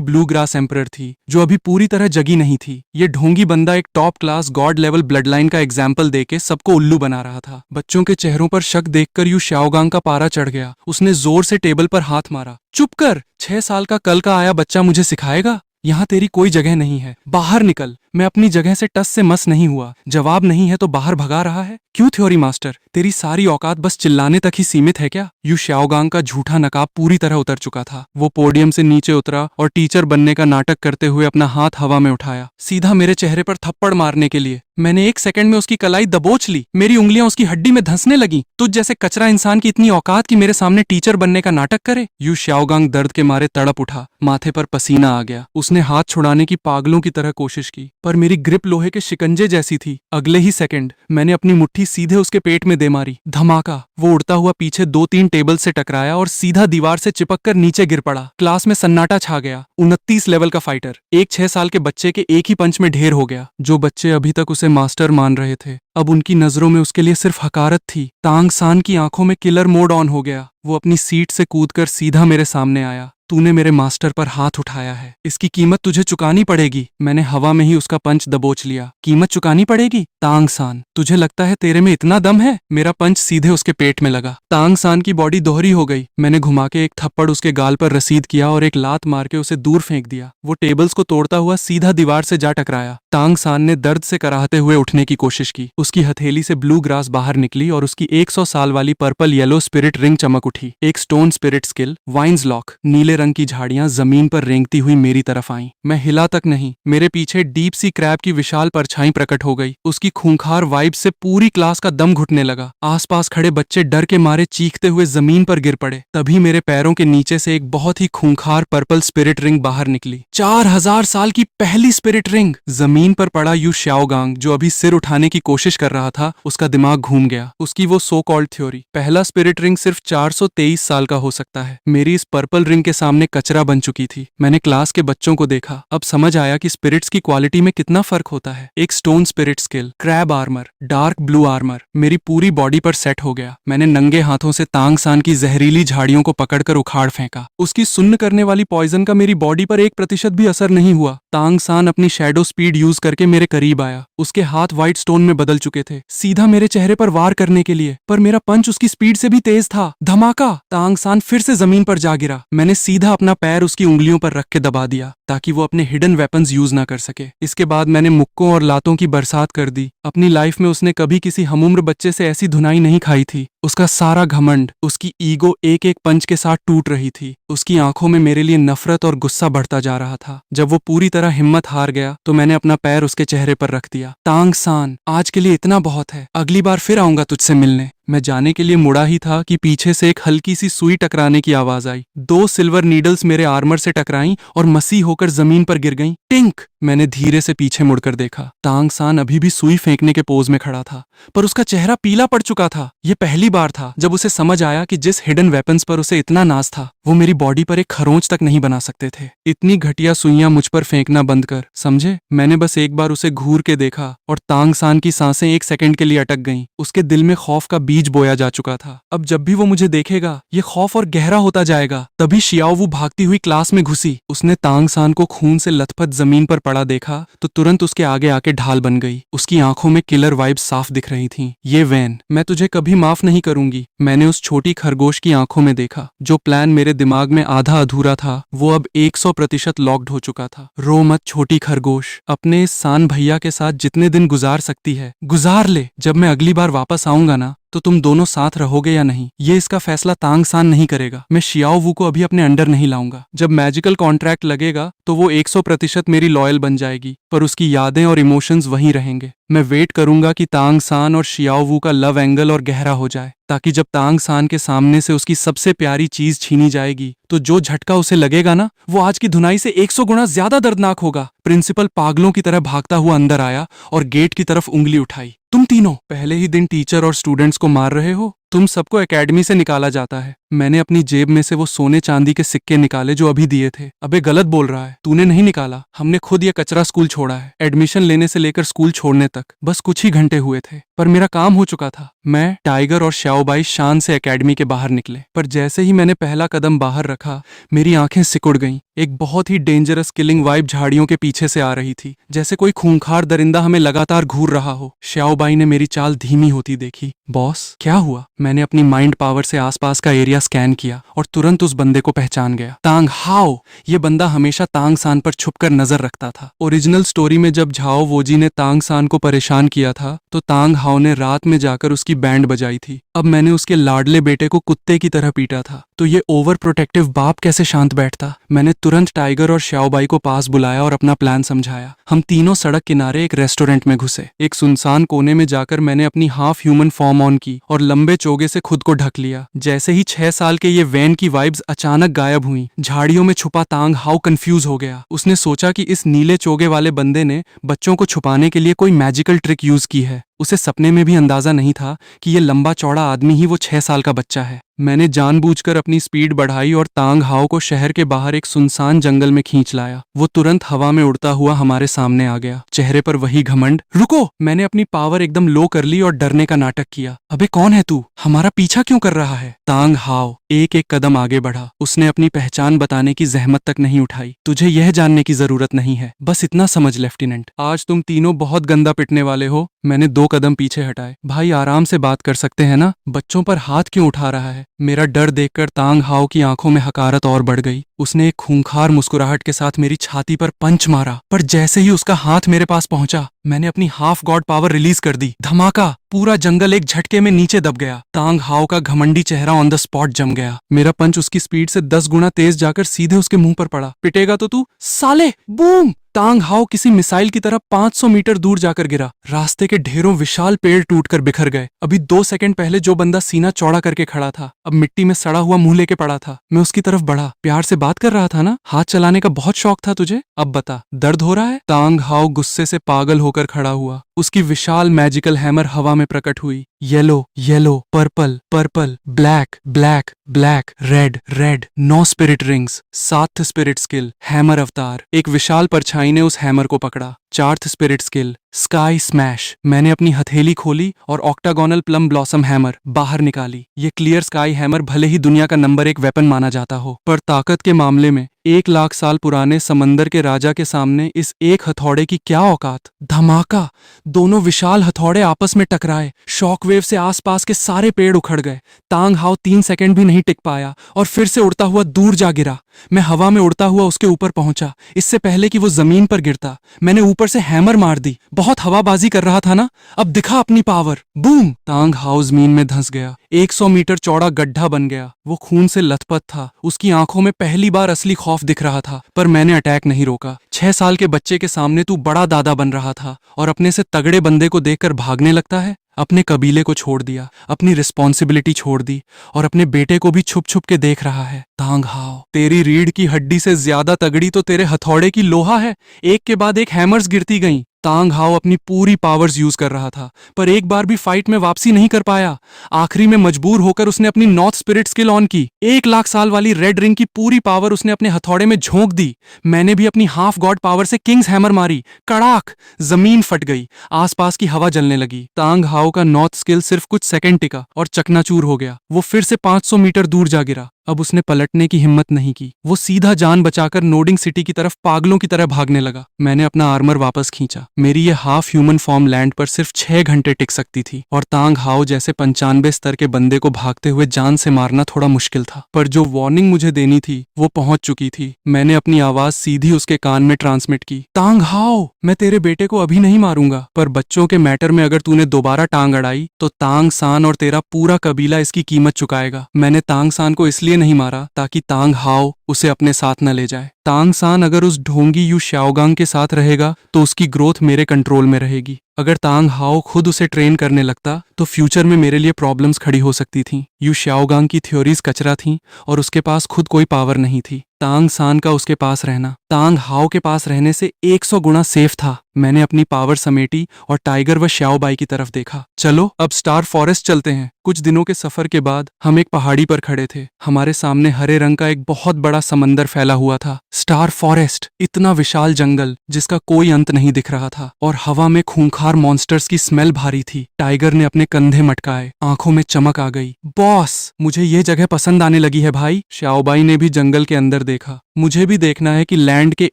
Speaker 1: ब्लू ग्रास एम्परर थी, जो अभी पूरी तरह जगी नहीं थी। ये ढोंगी बंदा एक top class God level blood line का एग्जाम्पल देके सबको उल्लू बना रहा था। बच्चों के चेहरों पर शक देखकर यू श्याओगांग का पारा चढ़ गया। उसने जोर से टेबल पर हाथ मारा। चुप कर, 6 साल का कल का आया बच्चा मुझे सिखाएगा? यहाँ तेरी कोई जगह नहीं है, बाहर निकल। मैं अपनी जगह से टस से मस नहीं हुआ। जवाब नहीं है तो बाहर भगा रहा है? क्यों थ्योरी मास्टर, तेरी सारी औकात बस चिल्लाने तक ही सीमित है क्या? यू श्याओगांग का झूठा नकाब पूरी तरह उतर चुका था। वो पोडियम से नीचे उतरा और टीचर बनने का नाटक करते हुए अपना हाथ हवा में उठाया, सीधा मेरे चेहरे पर थप्पड़ मारने के लिए। मैंने 1 सेकंड में उसकी कलाई दबोच ली। मेरी उंगलियां उसकी हड्डी में धंसने लगी। तुझ जैसे कचरा इंसान की इतनी औकात कि मेरे सामने टीचर बनने का नाटक करे? यू श्याओगांग दर्द के मारे तड़प उठा। माथे पर पसीना आ गया। उसने हाथ छुड़ाने की पागलों की तरह कोशिश की, पर मेरी ग्रिप लोहे के शिकंजे जैसी थी। अगले ही सेकंड मैंने अपनी मुट्ठी सीधे उसके पेट में दे मारी। धमाका! वो उड़ता हुआ पीछे 2-3 टेबल से टकराया और सीधा दीवार से चिपक कर नीचे गिर पड़ा। क्लास में सन्नाटा छा गया। 29 लेवल का फाइटर एक 6 साल के बच्चे के एक ही पंच में ढेर हो गया। जो बच्चे अभी तक उसे मास्टर मान रहे थे, अब उनकी नजरों में उसके लिए सिर्फ हकारत थी। तांग सान की आंखों में किलर मोड ऑन हो गया। वो अपनी सीट से कूदकर सीधा मेरे सामने आया। तूने मेरे मास्टर पर हाथ उठाया है, इसकी कीमत तुझे चुकानी पड़ेगी। मैंने हवा में ही उसका पंच दबोच लिया। कीमत चुकानी पड़ेगी? तांग सान, तुझे लगता है तेरे में इतना दम है? मेरा पंच सीधे उसके पेट में लगा। तांग सान की बॉडी दोहरी हो गई। मैंने घुमा के एक थप्पड़ उसके गाल पर रसीद किया और एक लात मार के उसे दूर फेंक दिया। वो टेबल्स को तोड़ता हुआ सीधा दीवार से जा टकराया। तांग सान ने दर्द से कराहते हुए उठने की कोशिश की। उसकी हथेली से ब्लू ग्रास बाहर निकली और उसकी 100 साल वाली पर्पल येलो स्पिरिट रिंग चमक उठी। एक stone spirit skill, vines lock, नीले रंग की झाड़ियां जमीन पर रेंगती हुई मेरी तरफ आईं। मैं हिला तक नहीं। मेरे पीछे डीप सी क्रैब की विशाल परछाई प्रकट हो गई। उसकी खूंखार वाइब से पूरी क्लास का दम घुटने लगा। आसपास खड़े बच्चे डर के मारे चीखते हुए जमीन पर गिर पड़े। तभी मेरे पैरों के नीचे से एक बहुत ही खूंखार पर्पल स्पिरिट रिंग बाहर निकली। 4000 साल की पहली स्पिरिट रिंग। जमीन पर पड़ा यू श्याओगांग, जो अभी सिर उठाने की कोशिश कर रहा था, उसका दिमाग घूम गया। उसकी वो सो कॉल्ड थ्योरी, पहला स्पिरिट रिंग सिर्फ 423 साल का हो सकता है, मेरी इस पर्पल रिंग के सामने कचरा बन चुकी थी। मैंने क्लास के बच्चों को देखा। अब समझ आया कि स्पिरिट्स की क्वालिटी में कितना फर्क होता है। एक stone spirit skill, crab armour, dark blue armour मेरी पूरी बॉडी पर सेट हो गया। मैंने नंगे हाथों से तांग सान की जहरीली झाड़ियों को पकड़कर उखाड़ फेंका। उसकी सुन्न करने वाली पॉइजन का मेरी बॉडी पर 1% भी असर नहीं हुआ। तांग सान अपनी शैडो स्पीड यूज करके मेरे करीब आया। उसके हाथ व्हाइट स्टोन में बदल चुके थे, सीधा मेरे चेहरे पर वार करने के लिए, पर मेरा पंच उसकी स्पीड से भी तेज था। धमाका! तांग सान फिर से जमीन पर जा गिरा। मैंने सीधा अपना पैर उसकी उंगलियों पर रख के दबा दिया ताकि वो अपने हिडन वेपन्स यूज ना कर सके। इसके बाद मैंने मुक्कों और लातों की बरसात कर दी। अपनी लाइफ में उसने कभी किसी हमउम्र बच्चे से ऐसी धुनाई नहीं खाई थी। उसका सारा घमंड, उसकी ईगो एक एक पंच के साथ टूट रही थी। उसकी आंखों में मेरे लिए नफरत और गुस्सा बढ़ता जा रहा था। जब वो पूरी तरह हिम्मत हार गया तो मैंने अपना पैर उसके चेहरे पर रख दिया। तांग सान, आज के लिए इतना बहुत है। अगली बार फिर आऊंगा तुझसे मिलने। मैं जाने के लिए मुड़ा ही था कि पीछे से एक हल्की सी सुई टकराने की आवाज आई। 2 सिल्वर नीडल्स मेरे आर्मर से टकराईं और मसी होकर जमीन पर गिर गईं। टिंक! मैंने धीरे से पीछे मुड़कर देखा। तांग सान अभी भी सुई फेंकने के पोज में खड़ा था, पर उसका चेहरा पीला पड़ चुका था। यह पहली बार था जब उसे समझ आया कि जिस हिडन वेपन्स पर उसे इतना नाज था, वो मेरी बॉडी पर एक खरोंच तक नहीं बना सकते थे। इतनी घटिया सुइयां मुझ पर फेंकना बंद कर, समझे? मैंने बस एक बार उसे घूर के देखा और तांग सान की सांसें 1 सेकंड के लिए अटक गईं। उसके दिल में खौफ का बीज बोया जा चुका था। अब जब भी वो मुझे देखेगा, ये खौफ और गहरा होता जाएगा। तभी शियाओवू भागती हुई क्लास में घुसी। उसने तांग सान को खून से लथपथ जमीन पर पड़ा देखा तो तुरंत उसके आगे आके ढाल बन गई। उसकी आंखों में किलर वाइब्स साफ दिख रही थीं। ये वैन, मैं तुझे कभी माफ नहीं करूंगी। मैंने उस छोटी खरगोश की आंखों में देखा। जो प्लान मेरे दिमाग में आधा अधूरा था वो अब 100% लॉक्ड हो चुका था। रो मत छोटी खरगोश, अपने इस सान भैया के साथ जितने दिन गुजार सकती है गुजार ले। जब मैं अगली बार वापस आऊंगा ना तो तुम दोनों साथ रहोगे या नहीं, ये इसका फैसला तांग सान नहीं करेगा। मैं शियाओ वू को अभी अपने अंडर नहीं लाऊंगा। जब मैजिकल कॉन्ट्रैक्ट लगेगा तो वो 100% मेरी लॉयल बन जाएगी, पर उसकी यादें और इमोशंस वहीं रहेंगे। मैं वेट करूंगा कि तांग सान और शियाओ वू का लव एंगल और गहरा हो जाए, ताकि जब तांग सान के सामने से उसकी सबसे प्यारी चीज छीनी जाएगी तो जो झटका उसे लगेगा ना वो आज की धुनाई से 100 गुना ज्यादा दर्दनाक होगा। प्रिंसिपल पागलों की तरह भागता हुआ अंदर आया और गेट की तरफ उंगली उठाई। तुम तीनों पहले ही दिन टीचर और स्टूडेंट्स को मार रहे हो। तुम सबको एकेडमी से निकाला जाता है। मैंने अपनी जेब में से वो सोने चांदी के सिक्के निकाले जो अभी दिए थे। अबे गलत बोल रहा है, तूने नहीं निकाला। हमने खुद ये कचरा स्कूल छोड़ा है। एडमिशन लेने से लेकर स्कूल छोड़ने तक बस कुछ ही घंटे हुए थे, पर मेरा काम हो चुका था। मैं, टाइगर और श्याओबाई शान से एकेडमी के बाहर निकले, पर जैसे ही मैंने पहला कदम बाहर रखा मेरी आंखें सिकुड़ गईं। एक बहुत ही डेंजरस किलिंग वाइब झाड़ियों के पीछे से आ रही थी, जैसे कोई खूंखार दरिंदा हमें लगातार घूर रहा हो। श्याओबाई ने मेरी चाल धीमी होती देखी। बॉस, क्या हुआ? मैंने अपनी माइंड पावर से आसपास का एरिया स्कैन किया और तुरंत उस बंदे को पहचान गया। तांग हाओ। ये बंदा हमेशा तांग सान पर छुपकर नजर रखता था। ओरिजिनल स्टोरी में जब झाओ वोजी ने तांग सान को परेशान किया था तो तांग हाओ ने रात में जाकर उसकी बैंड बजाई थी। अब मैंने उसके लाडले बेटे को कुत्ते की तरह पीटा था, तो ये ओवर प्रोटेक्टिव बाप कैसे शांत बैठता? मैंने तुरंत टाइगर और श्याओबाई को पास बुलाया और अपना प्लान समझाया। हम तीनों सड़क किनारे एक रेस्टोरेंट में घुसे। एक सुनसान कोने में जाकर मैंने अपनी हाफ ह्यूमन फॉर्म ऑन की और लंबे चोगे से खुद को ढक लिया। जैसे ही 6 साल के ये वैन की वाइब्स अचानक गायब हुई, झाड़ियों में छुपा तांग हाउ कंफ्यूज हो गया। उसने सोचा कि इस नीले चोगे वाले बंदे ने बच्चों को छुपाने के लिए कोई मैजिकल ट्रिक यूज की है। उसे सपने में भी अंदाजा नहीं था कि ये लंबा चौड़ा आदमी ही वो 6 साल का बच्चा है। मैंने जानबूझकर अपनी स्पीड बढ़ाई और तांग हाओ को शहर के बाहर एक सुनसान जंगल में खींच लाया। वो तुरंत हवा में उड़ता हुआ हमारे सामने आ गया, चेहरे पर वही घमंड। रुको! मैंने अपनी पावर एकदम लो कर ली और डरने का नाटक किया। अबे कौन है तू? हमारा पीछा क्यों कर रहा है? तांग हाओ एक एक कदम आगे बढ़ा। उसने अपनी पहचान बताने की जहमत तक नहीं उठाई। तुझे यह जानने की जरूरत नहीं है, बस इतना समझ लेफ्टिनेंट, आज तुम तीनों बहुत गंदा पिटने वाले हो। मैंने 2 कदम पीछे हटाए। भाई आराम से बात कर सकते हैं ना? बच्चों पर हाथ क्यों उठा रहा है? मेरा डर देखकर तांग हाओ की आंखों में हकारत और बढ़ गई। उसने एक खूंखार मुस्कुराहट के साथ मेरी छाती पर पंच मारा, पर जैसे ही उसका हाथ मेरे पास पहुंचा मैंने अपनी हाफ गॉड पावर रिलीज कर दी। धमाका! पूरा जंगल एक झटके में नीचे दब गया। तांग हाओ का घमंडी चेहरा ऑन द स्पॉट जम गया। मेरा पंच उसकी स्पीड से 10 गुना तेज जाकर सीधे उसके मुंह पर पड़ा। पिटेगा तो तू साले! बूम! तांग हाओ किसी मिसाइल की तरह 500 मीटर दूर जाकर गिरा। रास्ते के ढेरों विशाल पेड़ टूटकर बिखर गए। अभी 2 सेकंड पहले जो बंदा सीना चौड़ा करके खड़ा था अब मिट्टी में सड़ा हुआ मुंह लेके पड़ा था। मैं उसकी तरफ बढ़ा। प्यार से बात कर रहा था ना? हाथ चलाने का बहुत शौक था तुझे, अब बता, दर्द हो रहा है? तांग हाओ गुस्से से पागल होकर खड़ा हुआ। उसकी विशाल मैजिकल हैमर हवा में प्रकट हुई। Yellow yellow, purple purple, black black black, red red. 9 spirit rings, 7th spirit skill, hammer अवतार। एक विशाल परछाई ने उस हैमर को पकड़ा। 4th spirit skill, sky smash. मैंने अपनी हथेली खोली और ऑक्टागोनल प्लम ब्लॉसम हैमर बाहर निकाली। ये क्लियर स्काई हैमर भले ही दुनिया का नंबर 1 वेपन माना जाता हो, पर ताकत के मामले में 1 लाख साल पुराने समंदर के राजा के सामने इस एक हथौड़े की क्या औकात। धमाका! दोनों विशाल हथौड़े आपस में टकराए। शॉकवेव से आसपास के सारे पेड़ उखड़ गए। तांग हाओ 3 सेकंड भी नहीं टिक पाया और फिर से उड़ता हुआ दूर जा गिरा। मैं हवा में उड़ता हुआ उसके ऊपर पहुंचा, इससे पहले कि वो जमीन पर गिरता। मैंने ऊपर से हैमर मार दी। बहुत हवाबाजी कर रहा था ना? अब दिखा अपनी पावर। बूम! तांग हाओ जमीन में धंस गया। 100 मीटर चौड़ा गड्ढा बन गया। वो खून से लथपथ था। उसकी आंखों में पहली बार असली खौफ दिख रहा था, पर मैंने अटैक नहीं रोका। 6 साल के बच्चे के सामने तू बड़ा दादा बन रहा था और अपने से तगड़े बंदे को देखकर भागने लगता है। अपने कबीले को छोड़ दिया, अपनी रिस्पॉन्सिबिलिटी छोड़ दी और अपने बेटे को भी छुप छुप के देख रहा है। तांग हाओ, तेरी रीढ़ की हड्डी से ज्यादा तगड़ी तो तेरे हथौड़े की लोहा है। एक के बाद एक हैमर्स गिरती गईं। तांग हाओ अपनी पूरी पावर्स यूज कर रहा था, पर एक बार भी फाइट में वापसी नहीं कर पाया। आखिरी में मजबूर होकर उसने अपनी नॉर्थ स्पिरिट स्किल ऑन की। 1 लाख साल वाली रेड रिंग की पूरी पावर उसने अपने हथौड़े में झोंक दी। मैंने भी अपनी हाफ गॉड पावर से किंग्स हैमर मारी। कड़ाक! जमीन फट गई। आसपास की हवा जलने लगी। तांग हाओ का नॉर्थ स्किल सिर्फ कुछ सेकंड टिका और चकनाचूर हो गया। वो फिर से 500 मीटर दूर जा गिरा। अब उसने पलटने की हिम्मत नहीं की। वो सीधा जान बचाकर नोडिंग सिटी की तरफ पागलों की तरह भागने लगा। मैंने अपना आर्मर वापस खींचा। मेरी ये हाफ ह्यूमन फॉर्म लैंड पर सिर्फ 6 घंटे टिक सकती थी और तांग हाओ जैसे 95 स्तर के बंदे को भागते हुए जान से मारना थोड़ा मुश्किल था। पर जो वार्निंग मुझे देनी थी वो पहुंच चुकी थी। मैंने अपनी आवाज सीधी उसके कान में ट्रांसमिट की। तांग हाओ, मैं तेरे बेटे को अभी नहीं मारूंगा, पर बच्चों के मैटर में अगर तूने दोबारा टांग अड़ाई तो तांग सान और तेरा पूरा कबीला इसकी कीमत चुकाएगा। मैंने तांग सान को इसलिए नहीं मारा ताकि तांग हाओ उसे अपने साथ न ले जाए। तांग सान अगर उस ढोंगी यू श्याओगांग के साथ रहेगा तो उसकी ग्रोथ मेरे कंट्रोल में रहेगी। अगर तांग हाओ खुद उसे ट्रेन करने लगता तो फ्यूचर में मेरे लिए प्रॉब्लम्स खड़ी हो सकती थीं। यू श्याओगांग की थ्योरीज कचरा थीं और उसके पास खुद कोई पावर नहीं थी। तांग सान का उसके पास रहना तांग हाओ के पास रहने से 100 गुना सेफ था। मैंने अपनी पावर समेटी और टाइगर व श्याओबाई की तरफ देखा। चलो अब स्टार फॉरेस्ट चलते हैं। कुछ दिनों के सफर के बाद हम एक पहाड़ी पर खड़े थे। हमारे सामने हरे रंग का एक बहुत बड़ा समंदर फैला हुआ था। स्टार फॉरेस्ट, इतना विशाल जंगल जिसका कोई अंत नहीं दिख रहा था और हवा में खूंखार मॉन्स्टर्स की स्मेल भारी थी। टाइगर ने अपने कंधे मटकाए, आंखों में चमक आ गई। बॉस, मुझे ये जगह पसंद आने लगी है भाई। श्याओबाई ने भी जंगल के अंदर देखा। मुझे भी देखना है कि लैंड के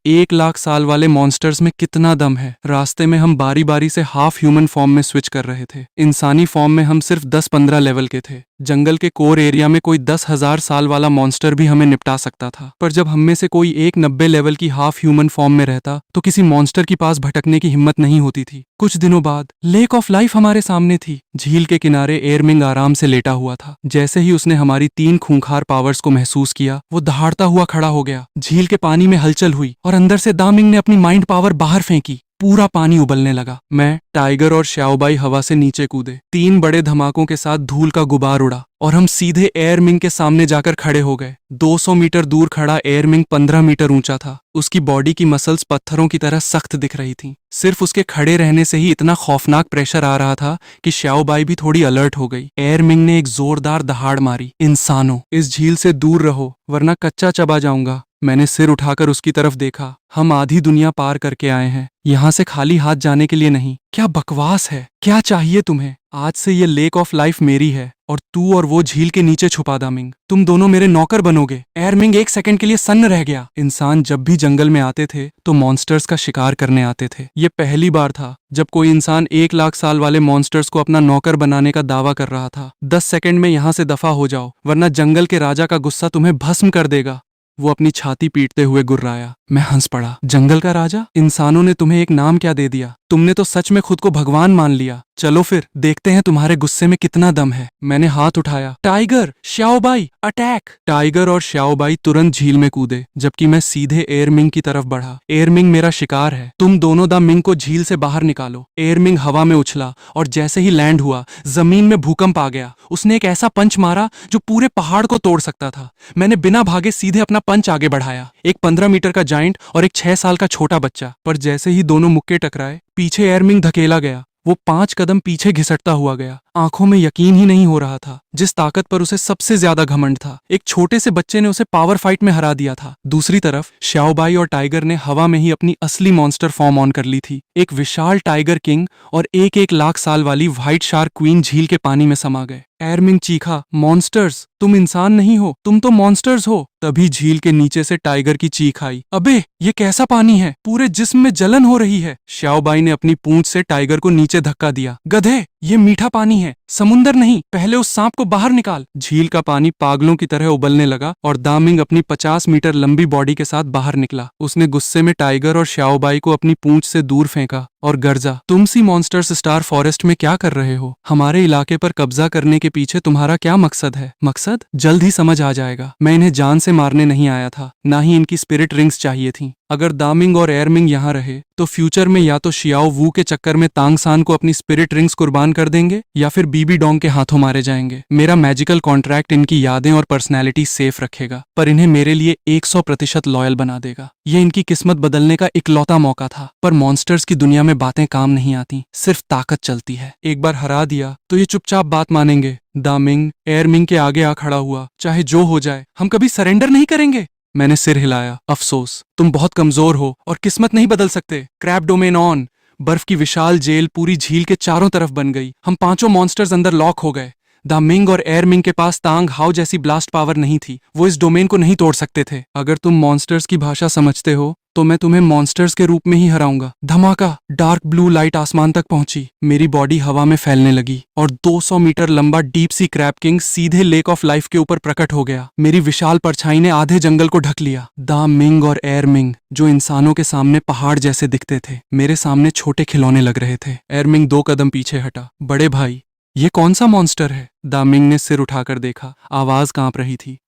Speaker 1: 1 लाख साल वाले मॉन्स्टर्स में कितना दम है। रास्ते में हम बारी बारी से हाफ ह्यूमन फॉर्म में स्विच कर रहे थे। इंसानी फॉर्म में हम सिर्फ 10-15 लेवल के थे। जंगल के कोर एरिया में कोई 10,000 साल वाला मॉन्स्टर भी हमें निपटा सकता था, पर जब हम में से कोई एक 90 लेवल की हाफ ह्यूमन फॉर्म में रहता तो किसी मॉन्स्टर के पास भटकने की हिम्मत नहीं होती थी। कुछ दिनों बाद लेक ऑफ लाइफ हमारे सामने थी। झील के किनारे एयरमिंग आराम से लेटा हुआ था। जैसे ही उसने हमारी 3 खूंखार पावर्स को महसूस किया, वो दहाड़ता हुआ खड़ा हो गया। झील के पानी में हलचल हुई और अंदर से दामिंग ने अपनी माइंड पावर बाहर फेंकी। पूरा पानी उबलने लगा। मैं, टाइगर और श्याओबाई हवा से नीचे कूदे। 3 बड़े धमाकों के साथ धूल का गुबार उड़ा और हम सीधे एयरमिंग के सामने जाकर खड़े हो गए। 200 मीटर दूर खड़ा एयरमिंग 15 मीटर ऊंचा था। उसकी बॉडी की मसल्स पत्थरों की तरह सख्त दिख रही थीं। सिर्फ उसके खड़े रहने से ही इतना खौफनाक प्रेशर आ रहा था कि श्याओबाई भी थोड़ी अलर्ट हो गई। एयरमिंग ने एक जोरदार दहाड़ मारी। इंसानों, इस झील से दूर रहो वरना कच्चा चबा जाऊंगा। मैंने सिर उठाकर उसकी तरफ देखा। हम आधी दुनिया पार करके आए हैं, यहाँ से खाली हाथ जाने के लिए नहीं। क्या बकवास है, क्या चाहिए तुम्हें? आज से ये लेक ऑफ लाइफ मेरी है और तू और वो झील के नीचे छुपा दामिंग, तुम दोनों मेरे नौकर बनोगे। एयरमिंग 1 सेकंड के लिए सन्न रह गया। इंसान जब भी जंगल में आते थे तो मॉन्स्टर्स का शिकार करने आते थे। ये पहली बार था जब कोई इंसान 1 लाख साल वाले मॉन्स्टर्स को अपना नौकर बनाने का दावा कर रहा था। 10 सेकंड में यहाँ से दफा हो जाओ वरना जंगल के राजा का गुस्सा तुम्हें भस्म कर देगा। वो अपनी छाती पीटते हुए गुर्राया। मैं हंस पड़ा। जंगल का राजा? इंसानों ने तुम्हें एक नाम क्या दे दिया? तुमने तो सच में खुद को भगवान मान लिया। चलो फिर देखते हैं तुम्हारे गुस्से में कितना दम है। मैंने हाथ उठाया। Tiger, श्याओबाई, attack! टाइगर और श्याओबाई तुरंत झील में कूदे जबकि मैं सीधे एयरमिंग की तरफ बढ़ा। एयरमिंग मेरा शिकार है, तुम दोनों द मिंग को झील से बाहर निकालो। एयरमिंग हवा में उछला और जैसे ही लैंड हुआ जमीन में भूकंप आ गया। उसने एक ऐसा पंच मारा जो पूरे पहाड़ को तोड़ सकता था। मैंने बिना भागे सीधे अपना पंच आगे बढ़ाया। एक 15 मीटर का जाइंट और एक 6 साल का छोटा बच्चा। पर जैसे ही दोनों मुक्के टकराए, पीछे एयरमिंग धकेला गया। वो 5 कदम पीछे घिसटता हुआ गया। आंखों में यकीन ही नहीं हो रहा था। जिस ताकत पर उसे सबसे ज्यादा घमंड था, एक छोटे से बच्चे ने उसे पावर फाइट में हरा दिया था। दूसरी तरफ श्याओबाई और टाइगर ने हवा में ही अपनी असली मॉन्स्टर फॉर्म ऑन कर ली थी। एक विशाल टाइगर किंग और 1-1 लाख साल वाली व्हाइट शार्क क्वीन झील के पानी में समा गए। एयरमिंग चीखा, मॉन्स्टर्स, तुम इंसान नहीं हो, तुम तो मॉन्स्टर्स हो। तभी झील के नीचे से टाइगर की चीख आई। अबे, ये कैसा पानी है? पूरे जिस्म में जलन हो रही है। श्याओबाई ने अपनी पूंछ से टाइगर को नीचे धक्का दिया। गधे, ये मीठा पानी है, समुंदर नहीं। पहले उस सांप को बाहर निकाल। झील का पानी पागलों की तरह उबलने लगा और दामिंग अपनी 50 मीटर लंबी बॉडी के साथ बाहर निकला। उसने गुस्से में टाइगर और श्याओबाई को अपनी पूंछ से दूर फेंका और गर्जा, तुम सी मॉन्स्टर्स स्टार फॉरेस्ट में क्या कर रहे हो? हमारे इलाके पर कब्जा करने के पीछे तुम्हारा क्या मकसद है? मकसद जल्द ही समझ आ जाएगा। मैं इन्हें जान से मारने नहीं आया था, ना ही इनकी स्पिरिट रिंग्स चाहिए थी। अगर दामिंग और एयरमिंग यहाँ रहे तो फ्यूचर में या तो शियाओ वू के चक्कर में तांगसान को अपनी स्पिरिट रिंग्स कुर्बान कर देंगे या फिर बीबी डोंग के हाथों मारे जाएंगे। मेरा मैजिकल कॉन्ट्रैक्ट इनकी यादें और पर्सनैलिटी सेफ रखेगा, पर इन्हें मेरे लिए 100% लॉयल बना देगा। ये इनकी किस्मत बदलने का इकलौता मौका था। पर मॉन्स्टर्स की दुनिया में बातें काम नहीं आती, सिर्फ ताकत चलती है। एक बार हरा दिया तो ये चुपचाप बात मानेंगे। दामिंग एयरमिंग के आगे आ खड़ा हुआ। चाहे जो हो जाए, हम कभी सरेंडर नहीं करेंगे। मैंने सिर हिलाया। अफसोस, तुम बहुत कमजोर हो और किस्मत नहीं बदल सकते। Crab domain on. बर्फ की विशाल जेल पूरी झील के चारों तरफ बन गई। हम 5 मॉन्स्टर्स अंदर लॉक हो गए। दामिंग और एयरमिंग के पास तांग हाउ जैसी ब्लास्ट पावर नहीं थी, वो इस डोमेन को नहीं तोड़ सकते थे। अगर तुम मॉन्स्टर्स की भाषा समझते हो तो मैं तुम्हें मॉन्स्टर्स के रूप में ही हराऊंगा। धमाका, डार्क ब्लू लाइट आसमान तक पहुंची, मेरी बॉडी हवा में फैलने लगी और 200 मीटर लंबा डीप सी क्रैब किंग सीधे लेक ऑफ लाइफ के ऊपर प्रकट हो गया। मेरी विशाल परछाई ने आधे जंगल को ढक लिया। दा मिंग और एयर मिंग, जो इंसानों के सामने पहाड़ जैसे दिखते थे, मेरे सामने छोटे खिलौने लग रहे थे। एयर मिंग 2 कदम पीछे हटा। बड़े भाई, ये कौन सा मॉन्स्टर है? दामिंग ने सिर उठाकर देखा, आवाज कांप रही थी।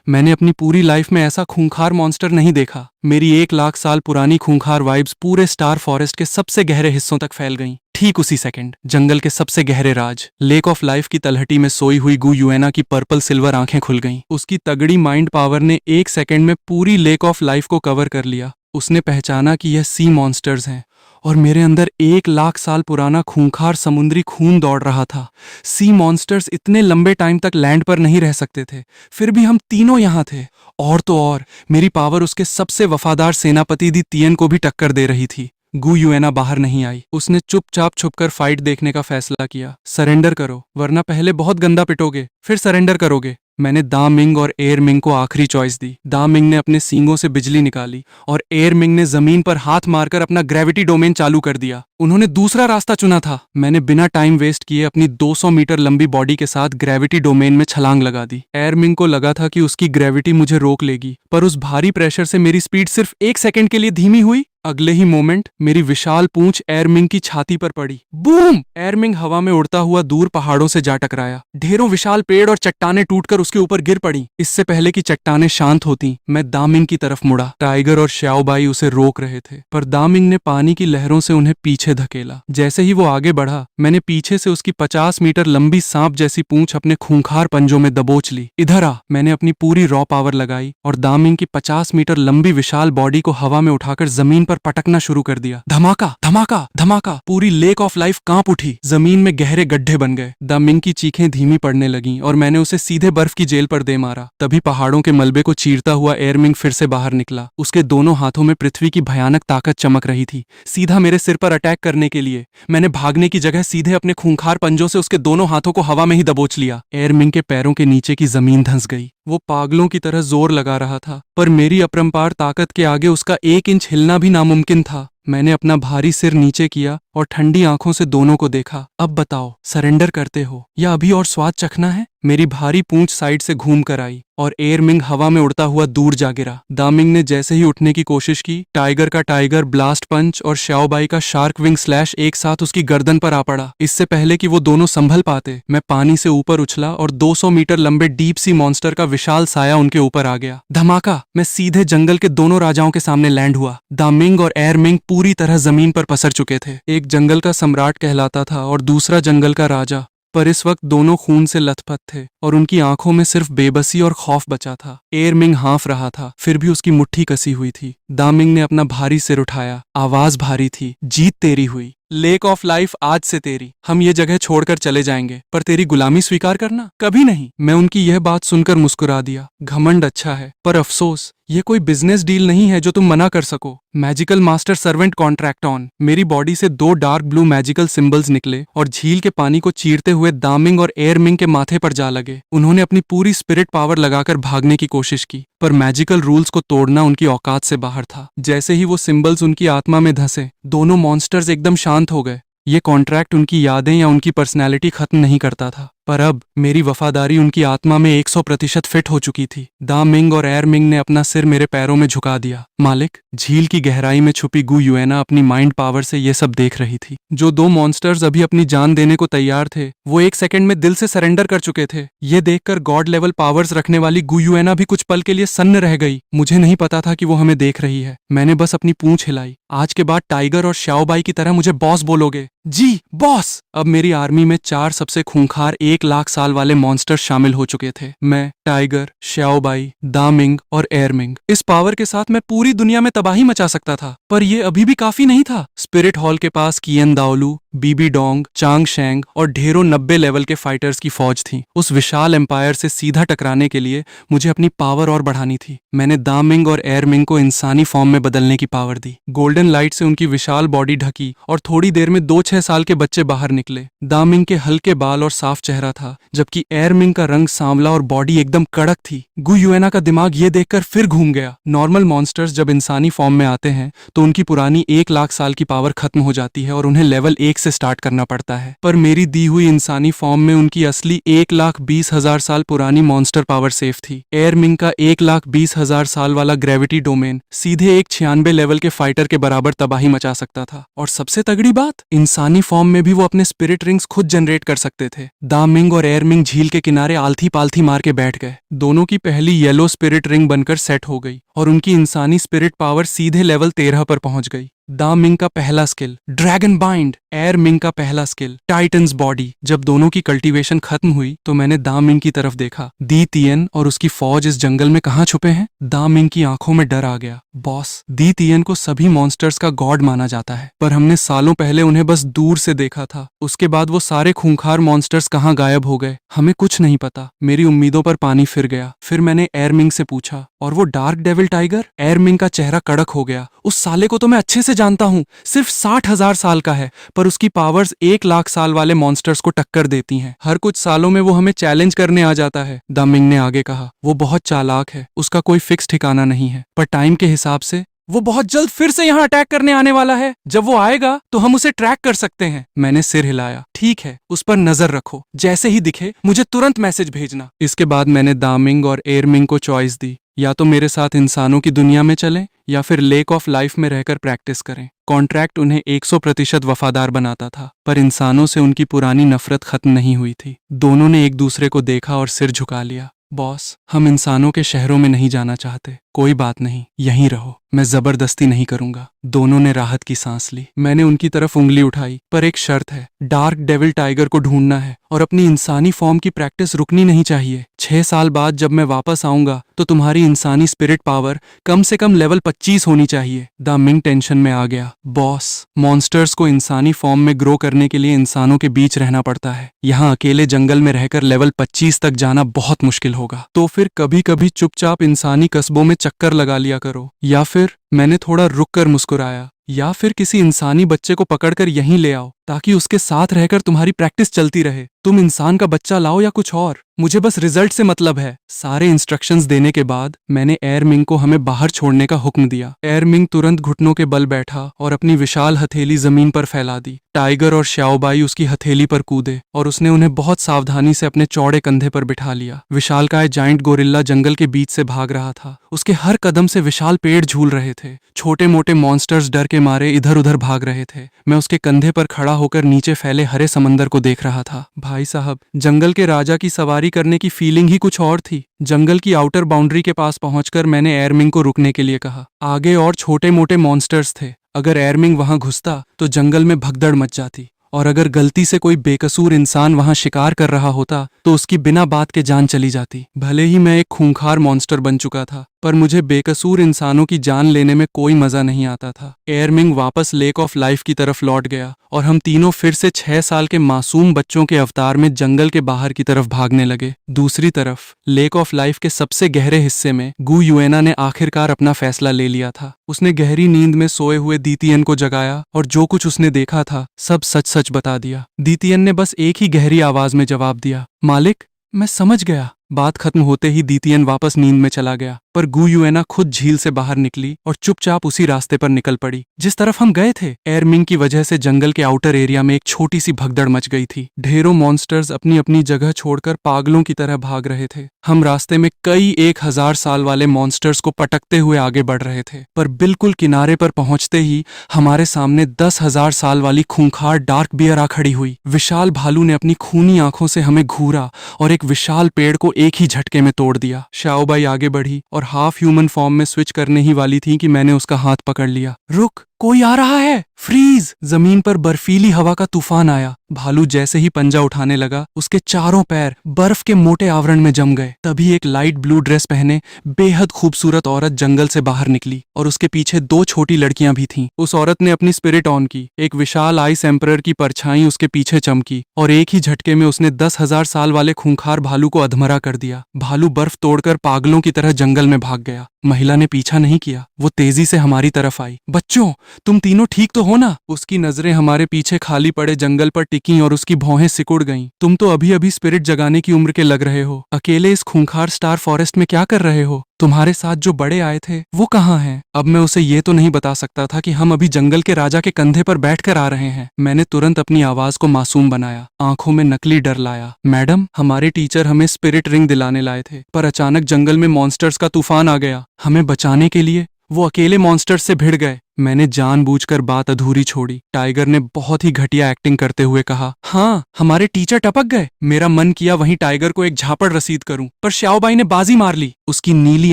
Speaker 1: मैंने अपनी पूरी लाइफ में ऐसा खूंखार मॉन्स्टर नहीं देखा। मेरी 1 लाख साल पुरानी खूंखार वाइब्स पूरे स्टार फॉरेस्ट के सबसे गहरे हिस्सों तक फैल गईं। ठीक उसी सेकंड जंगल के सबसे गहरे राज, लेक ऑफ लाइफ की तलहटी में सोई हुई गु युएना की पर्पल सिल्वर आंखें खुल गईं। उसकी तगड़ी माइंड पावर ने 1 सेकंड में पूरी लेक ऑफ लाइफ को कवर कर लिया। उसने पहचाना कि यह सी मॉन्स्टर्स हैं और मेरे अंदर 1 लाख साल पुराना खूंखार समुद्री खून दौड़ रहा था। सी मॉन्स्टर्स इतने लंबे टाइम तक लैंड पर नहीं रह सकते थे, फिर भी हम तीनों यहाँ थे। और तो और मेरी पावर उसके सबसे वफादार सेनापति दी तियन को भी टक्कर दे रही थी। गु युएना बाहर नहीं आई। उसने चुपचाप छुपकर फाइट देखने का फैसला किया। सरेंडर करो, वरना पहले बहुत गंदा पिटोगे, फिर सरेंडर करोगे। मैंने दा मिंग और एयर मिंग को आखिरी चॉइस दी। दा मिंग ने अपने सींगों से बिजली निकाली और एयर मिंग ने जमीन पर हाथ मारकर अपना ग्रेविटी डोमेन चालू कर दिया। उन्होंने दूसरा रास्ता चुना था। मैंने बिना टाइम वेस्ट किए अपनी 200 मीटर लंबी बॉडी के साथ ग्रेविटी डोमेन में छलांग लगा दी। एयर मिंग को लगा था कि उसकी ग्रेविटी मुझे रोक लेगी, पर उस भारी प्रेशर से मेरी स्पीड सिर्फ 1 सेकंड के लिए धीमी हुई। अगले ही मोमेंट मेरी विशाल पूंछ एयरमिंग की छाती पर पड़ी। बूम! एयरमिंग हवा में उड़ता हुआ दूर पहाड़ों से जा टकराया। ढेरों विशाल पेड़ और चट्टानें टूटकर उसके ऊपर गिर पड़ी। इससे पहले कि चट्टानें शांत होती, मैं दामिंग की तरफ मुड़ा। टाइगर और श्याओबाई उसे रोक रहे थे, पर दामिंग ने पानी की लहरों से उन्हें पीछे धकेला। जैसे ही वो आगे बढ़ा, मैंने पीछे से उसकी 50 मीटर लंबी सांप जैसी पूंछ अपने खूंखार पंजों में दबोच ली। इधर आ! मैंने अपनी पूरी रॉ पावर लगाई और दामिंग की 50 मीटर लंबी विशाल बॉडी को हवा में उठाकर जमीन पर पटकना शुरू कर दिया। धमाका धमाका धमाका! पूरी लेक ऑफ लाइफ कांप उठी। जमीन में गहरे गड्ढे बन गए। द मिंग की चीखें धीमी पड़ने लगीं और मैंने उसे सीधे बर्फ की जेल पर दे मारा। तभी पहाड़ों के मलबे को चीरता हुआ एयरमिंग फिर से बाहर निकला। उसके दोनों हाथों में पृथ्वी की भयानक ताकत चमक रही थी, सीधा मेरे सिर पर अटैक करने के लिए। मैंने भागने की जगह सीधे अपने खूंखार पंजों से उसके दोनों हाथों को हवा में ही दबोच लिया। एयरमिंग के पैरों के नीचे की जमीन धंस गई। वो पागलों की तरह जोर लगा रहा था, पर मेरी अपरंपार ताकत के आगे उसका 1 इंच हिलना भी नामुमकिन था। मैंने अपना भारी सिर नीचे किया और ठंडी आंखों से दोनों को देखा। अब बताओ, सरेंडर करते हो या अभी और स्वाद चखना है? मेरी भारी पूंछ साइड से घूम कर आई और एयरमिंग हवा में उड़ता हुआ दूर जा गिरा। दामिंग ने जैसे ही उठने की कोशिश की, टाइगर का टाइगर ब्लास्ट पंच और श्याओबाई का शार्क विंग स्लैश एक साथ उसकी गर्दन पर आ पड़ा। इससे पहले कि वो दोनों संभल पाते, मैं पानी से ऊपर उछला और 200 मीटर लंबे डीप सी मॉन्स्टर का विशाल साया उनके ऊपर आ गया। धमाका! मैं सीधे जंगल के दोनों राजाओं के सामने लैंड हुआ। दामिंग और एयरमिंग पूरी तरह जमीन पर पसर चुके थे। एक जंगल का सम्राट कहलाता था और दूसरा जंगल का राजा, पर इस वक्त दोनों खून से लथपथ थे और उनकी आंखों में सिर्फ बेबसी और खौफ बचा था। एयरमिंग हाँफ रहा था, फिर भी उसकी मुट्ठी कसी हुई थी। दामिंग ने अपना भारी सिर उठाया, आवाज भारी थी। जीत तेरी हुई। लेक ऑफ लाइफ आज से तेरी। हम ये जगह छोड़कर चले जाएंगे, पर तेरी गुलामी स्वीकार करना कभी नहीं। मैं उनकी यह बात सुनकर मुस्कुरा दिया। घमंड अच्छा है, पर अफसोस ये कोई बिजनेस डील नहीं है जो तुम मना कर सको। Magical master servant contract on. मेरी बॉडी से 2 डार्क ब्लू मैजिकल सिंबल्स निकले और झील के पानी को चीरते हुए दामिंग और एयरमिंग के माथे पर जा लगे। उन्होंने अपनी पूरी स्पिरिट पावर लगाकर भागने की कोशिश की, पर मैजिकल रूल्स को तोड़ना उनकी औकात से बाहर था। जैसे ही वो सिंबल्स उनकी आत्मा में धंसे, दोनों मॉन्स्टर्स एकदम शांत हो गए। ये कॉन्ट्रैक्ट उनकी यादें या उनकी पर्सनैलिटी खत्म नहीं करता था, पर अब मेरी वफादारी उनकी आत्मा में 100% फिट हो चुकी थी। दा मिंग और एयरमिंग ने अपना सिर मेरे पैरों में झुका दिया। मालिक, झील की गहराई में छुपी गु युएना अपनी माइंड पावर से ये सब देख रही थी। जो 2 मॉन्स्टर्स अभी अपनी जान देने को तैयार थे, वो 1 सेकंड में दिल से सरेंडर कर चुके थे। ये देखकर गॉड लेवल पावर्स रखने वाली गु युएना भी कुछ पल के लिए सन्न रह गई। मुझे नहीं पता था कि वो हमें देख रही है। मैंने बस अपनी पूंछ हिलाई। आज के बाद टाइगर और श्याओबाई की तरह मुझे बॉस बोलोगे? जी बॉस। अब मेरी आर्मी में 4 सबसे खूंखार 1 लाख साल वाले मॉन्स्टर शामिल हो चुके थे। मैं, टाइगर, श्याओबाई, दामिंग और एयरमिंग। इस पावर के साथ मैं पूरी दुनिया में तबाही मचा सकता था, पर ये अभी भी काफी नहीं था। स्पिरिट हॉल के पास कियन दाओलू, बीबी डोंग, चांग शेंग और ढेरों 90 लेवल के फाइटर्स की फौज थी। उस विशाल एम्पायर से सीधा टकराने के लिए मुझे अपनी पावर और बढ़ानी थी। मैंने दामिंग और एयरमिंग को इंसानी फॉर्म में बदलने की पावर दी। गोल्डन लाइट से उनकी विशाल बॉडी ढकी और थोड़ी देर में 2-6 साल के बच्चे बाहर निकले। दामिंग के हल्के बाल और साफ चेहरा चेहरा था, जबकि एयरमिंग का रंग सांवला और बॉडी एकदम कड़क थी। गु युएना का दिमाग ये देखकर फिर घूम गया। नॉर्मल मॉन्स्टर्स जब इंसानी फॉर्म में आते हैं तो उनकी पुरानी 1 लाख साल की पावर खत्म हो जाती है और उन्हें लेवल 1 से स्टार्ट करना पड़ता है। पर मेरी दी हुई इंसानी फॉर्म में उनकी असली 1,20,000 साल पुरानी मॉन्स्टर पावर सेफ थी। एयरमिंग का 1,20,000 साल वाला ग्रेविटी डोमेन सीधे एक 96 लेवल के फाइटर के बराबर तबाही मचा सकता था। और सबसे तगड़ी बात, इंसानी फॉर्म में भी वो अपने स्पिरिट रिंग्स खुद जनरेट कर सकते थे। दा मिंग और एयरमिंग झील के किनारे आलथी पालथी मार के बैठ गए। दोनों की पहली येलो स्पिरिट रिंग बनकर सेट हो गई और उनकी इंसानी स्पिरिट पावर सीधे लेवल 13 पर पहुंच गई। दा मिंग का पहला skill dragon bind, air Ming का पहला स्किल टाइटन्स बॉडी। जब दोनों की कल्टीवेशन खत्म हुई तो मैंने दा मिंग की तरफ देखा। दी तियन और उसकी फौज इस जंगल में कहाँ छुपे हैं? दा मिंग की आंखों में डर आ गया। बॉस, दी तियन को सभी मॉन्स्टर्स का गॉड माना जाता है, पर हमने सालों पहले उन्हें बस दूर से देखा था। उसके बाद वो सारे खूंखार मॉन्स्टर्स कहाँ गायब हो गए, हमें कुछ नहीं पता। मेरी उम्मीदों पर पानी फिर गया। फिर मैंने एयरमिंग से पूछा, और वो डार्क डेविल टाइगर? एयरमिंग का चेहरा कड़क हो गया। उस साले को तो मैं अच्छे से जानता हूँ, सिर्फ 60,000 साल का है, पर उसकी पावर्स 1 लाख साल वाले मॉन्स्टर्स को टक्कर देती हैं। हर कुछ सालों में वो हमें चैलेंज करने आ जाता है, दा मिंग ने आगे कहा। वो बहुत चालाक है, उसका कोई फिक्स ठिकाना नहीं है, पर टाइम के हिसाब से वो बहुत जल्द फिर से यहाँ अटैक करने आने वाला है। जब वो आएगा तो हम उसे ट्रैक कर सकते हैं। मैंने सिर हिलाया। ठीक है, उस पर नजर रखो, जैसे ही दिखे मुझे तुरंत मैसेज भेजना। इसके बाद मैंने दामिंग और एयरमिंग को चॉइस दी, या तो मेरे साथ इंसानों की दुनिया में चलें या फिर लेक ऑफ लाइफ में रहकर प्रैक्टिस करें। कॉन्ट्रैक्ट उन्हें 100% वफादार बनाता था, पर इंसानों से उनकी पुरानी नफरत खत्म नहीं हुई थी। दोनों ने एक दूसरे को देखा और सिर झुका लिया। बॉस, हम इंसानों के शहरों में नहीं जाना चाहते। कोई बात नहीं, यहीं रहो, मैं जबरदस्ती नहीं करूंगा। दोनों ने राहत की सांस ली। मैंने उनकी तरफ उंगली उठाई, पर एक शर्त है, डार्क डेविल टाइगर को ढूंढना है और अपनी इंसानी फॉर्म की प्रैक्टिस रुकनी नहीं चाहिए। 6 साल बाद जब मैं वापस आऊंगा तो तुम्हारी इंसानी स्पिरिट पावर कम से कम लेवल 25 होनी चाहिए। दा मिंग टेंशन में आ गया। बॉस, मॉन्स्टर्स को इंसानी फॉर्म में ग्रो करने के लिए इंसानों के बीच रहना पड़ता है। यहाँ अकेले जंगल में रहकर लेवल 25 तक जाना बहुत मुश्किल होगा। तो फिर कभी कभी चुपचाप इंसानी कस्बों में चक्कर लगा लिया करो, या फिर मैंने थोड़ा रुक कर मुस्कुराया, या फिर किसी इंसानी बच्चे को पकड़कर यहीं ले आओ ताकि उसके साथ रहकर तुम्हारी प्रैक्टिस चलती रहे। तुम इंसान का बच्चा लाओ या कुछ और, मुझे बस रिजल्ट से मतलब है। सारे इंस्ट्रक्शंस देने के बाद मैंने एयरमिंग को हमें बाहर छोड़ने का हुक्म दिया। एयरमिंग तुरंत घुटनों के बल बैठा और अपनी विशाल हथेली जमीन पर फैला दी। टाइगर और श्याओबाई उसकी हथेली पर कूदे और उसने उन्हें बहुत सावधानी से अपने चौड़े कंधे पर बिठा लिया। विशालकाय जाइंट गोरिल्ला जंगल के बीच से भाग रहा था। उसके हर कदम से विशाल पेड़ झूल रहे थे। छोटे मोटे मॉन्स्टर्स डर के मारे इधर उधर भाग रहे थे। मैं उसके कंधे पर खड़ा होकर नीचे फैले हरे समंदर को देख रहा था। भाई साहब, जंगल के राजा की सवारी करने की फीलिंग ही कुछ और थी। जंगल की आउटर बाउंड्री के पास पहुंचकर मैंने एयरमिंग को रुकने के लिए कहा। आगे और छोटे मोटे मॉन्स्टर्स थे। अगर एयरमिंग वहां घुसता तो जंगल में भगदड़ मच जाती, और अगर गलती से कोई बेकसूर इंसान वहां शिकार कर रहा होता तो उसकी बिना बात के जान चली जाती। भले ही मैं एक खूंखार मॉन्स्टर बन चुका था, पर मुझे बेकसूर इंसानों की जान लेने में कोई मजा नहीं आता था। एयरमिंग वापस लेक ऑफ लाइफ की तरफ लौट गया और हम तीनों फिर से 6 साल के मासूम बच्चों के अवतार में जंगल के बाहर की तरफ भागने लगे। दूसरी तरफ लेक ऑफ लाइफ के सबसे गहरे हिस्से में गु युएना ने आखिरकार अपना फैसला ले लिया था। उसने गहरी नींद में सोए हुए दीतियन को जगाया और जो कुछ उसने देखा था सब सच सच बता दिया। दीतियन ने बस एक ही गहरी आवाज में जवाब दिया, मालिक, मैं समझ गया। बात खत्म होते ही दीतियन वापस नींद में चला गया, पर गु युएना खुद झील से बाहर निकली और चुपचाप उसी रास्ते पर निकल पड़ी जिस तरफ हम गए थे। एयरमिंग की वजह से जंगल के आउटर एरिया में एक छोटी सी भगदड़ मच गई थी। ढेरों मॉन्स्टर्स अपनी अपनी जगह छोड़कर पागलों की तरह भाग रहे थे। हम रास्ते में कई 1000 साल वाले मॉन्स्टर्स को पटकते हुए आगे बढ़ रहे थे, पर बिल्कुल किनारे पर पहुंचते ही हमारे सामने 10,000 साल वाली खूंखार डार्क बियर आ खड़ी हुई। विशाल भालू ने अपनी खूनी आंखों से हमें घूरा और एक विशाल पेड़ को एक ही झटके में तोड़ दिया। श्याओबाई आगे बढ़ी और हाफ ह्यूमन फॉर्म में स्विच करने ही वाली थी कि मैंने उसका हाथ पकड़ लिया। रुक, कोई आ रहा है। फ्रीज। जमीन पर बर्फीली हवा का तूफान आया। भालू जैसे ही पंजा उठाने लगा, उसके चारों पैर बर्फ के मोटे आवरण में जम गए। तभी एक लाइट ब्लू ड्रेस पहने बेहद खूबसूरत औरत जंगल से बाहर निकली और उसके पीछे 2 छोटी लड़कियां भी थीं। उस औरत ने अपनी स्पिरिट ऑन की। एक विशाल आइस एम्परर की परछाई उसके पीछे चमकी और एक ही झटके में उसने 10,000 साल वाले खूंखार भालू को अधमरा कर दिया। भालू बर्फ तोड़कर पागलों की तरह जंगल में भाग गया। महिला ने पीछा नहीं किया, वो तेजी से हमारी तरफ आई। बच्चों, तुम तीनों ठीक तो हो ना? उसकी नजरें हमारे पीछे खाली पड़े जंगल पर टिकी और उसकी भौहें सिकुड़ गईं। तुम तो अभी अभी स्पिरिट जगाने की उम्र के लग रहे हो। अकेले इस खूंखार स्टार फॉरेस्ट में क्या कर रहे हो? तुम्हारे साथ जो बड़े आए थे वो कहाँ हैं? अब मैं उसे ये तो नहीं बता सकता था कि हम अभी जंगल के राजा के कंधे पर बैठकर आ रहे हैं। मैंने तुरंत अपनी आवाज को मासूम बनाया, आंखों में नकली डर लाया। मैडम, हमारे टीचर हमें स्पिरिट रिंग दिलाने लाए थे, पर अचानक जंगल में मॉन्स्टर्स का तूफान आ गया। हमें बचाने के लिए वो अकेले मॉन्स्टर्स से भिड़ गए। मैंने जानबूझकर बात अधूरी छोड़ी। टाइगर ने बहुत ही घटिया एक्टिंग करते हुए कहा, हाँ, हमारे टीचर टपक गए। मेरा मन किया वहीं टाइगर को एक झापड़ रसीद करूं, पर श्याओबाई ने बाजी मार ली। उसकी नीली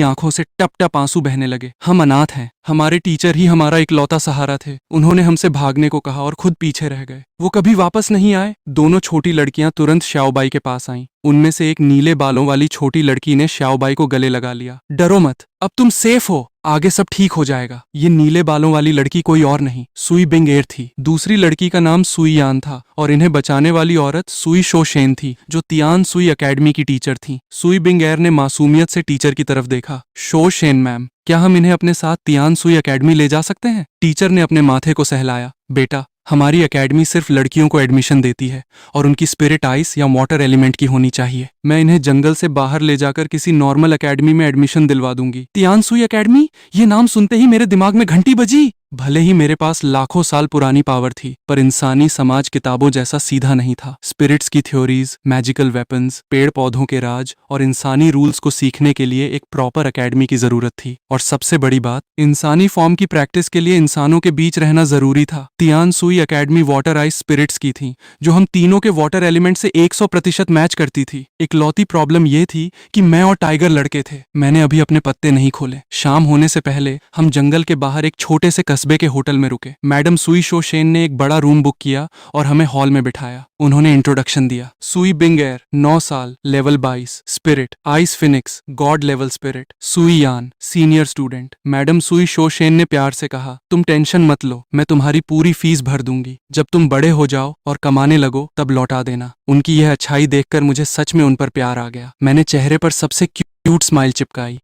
Speaker 1: आंखों से टप टप आंसू बहने लगे। हम अनाथ हैं, हमारे टीचर ही हमारा इकलौता सहारा थे। उन्होंने हमसे भागने को कहा और खुद पीछे रह गए। वो कभी वापस नहीं आए। दोनों छोटी लड़कियां तुरंत श्याओबाई के पास आईं। उनमें से एक नीले बालों वाली छोटी लड़की ने श्याओबाई को गले लगा लिया। डरो मत, अब तुम सेफ हो, आगे सब ठीक हो जाएगा। ये नीले बालों वाली लड़की कोई और नहीं, सुई बिंगेर थी। दूसरी लड़की का नाम सुई यान था और इन्हें बचाने वाली औरत सुई शोशेन थी, जो तियान सुई एकेडमी की टीचर थी। सुई बिंगेर ने मासूमियत से टीचर की तरफ देखा। शोशेन मैम, क्या हम इन्हें अपने साथ तियान सुई एकेडमी ले जा सकते हैं? टीचर ने अपने माथे को सहलाया। बेटा, हमारी एकेडमी सिर्फ लड़कियों को एडमिशन देती है और उनकी स्पिरिट आइस या वाटर एलिमेंट की होनी चाहिए। मैं इन्हें जंगल से बाहर ले जाकर किसी नॉर्मल एकेडमी में एडमिशन दिलवा दूंगी। तियानसुई एकेडमी, ये नाम सुनते ही मेरे दिमाग में घंटी बजी। भले ही मेरे पास लाखों साल पुरानी पावर थी, पर इंसानी समाज किताबों जैसा सीधा नहीं था। स्पिरिट्स की थ्योरीज, मैजिकल वेपन्स, पेड़ पौधों के राज और इंसानी रूल्स को सीखने के लिए एक प्रॉपर एकेडमी की जरूरत थी। और सबसे बड़ी बात, इंसानी फॉर्म की प्रैक्टिस के लिए इंसानों के बीच रहना जरूरी था। तियानसुई एकेडमी वाटर आइस स्पिरिट्स की थी, जो हम तीनों के वाटर एलिमेंट से 100% मैच करती थी। इकलौती प्रॉब्लम ये थी कि मैं और टाइगर लड़के थे। मैंने अभी अपने पत्ते नहीं खोले। शाम होने से पहले हम जंगल के बाहर एक छोटे से कस्बे के होटल में रुके। मैडम सुई शोशेन ने एक बड़ा रूम बुक किया और हमें हॉल में बिठाया। उन्होंने इंट्रोडक्शन दिया। सुई बिंगेर, 9 साल, level 22, spirit, ice Phoenix, God level spirit. सुई यान, सीनियर स्टूडेंट। मैडम सुई शोशेन ने प्यार से कहा, तुम टेंशन मत लो, मैं तुम्हारी पूरी फीस भर दूंगी। जब तुम बड़े हो जाओ और कमाने लगो तब लौटा देना। उनकी यह अच्छाई देखकर मुझे सच में उन पर प्यार आ गया। मैंने चेहरे पर सबसे क्यूट स्माइल चिपकाई।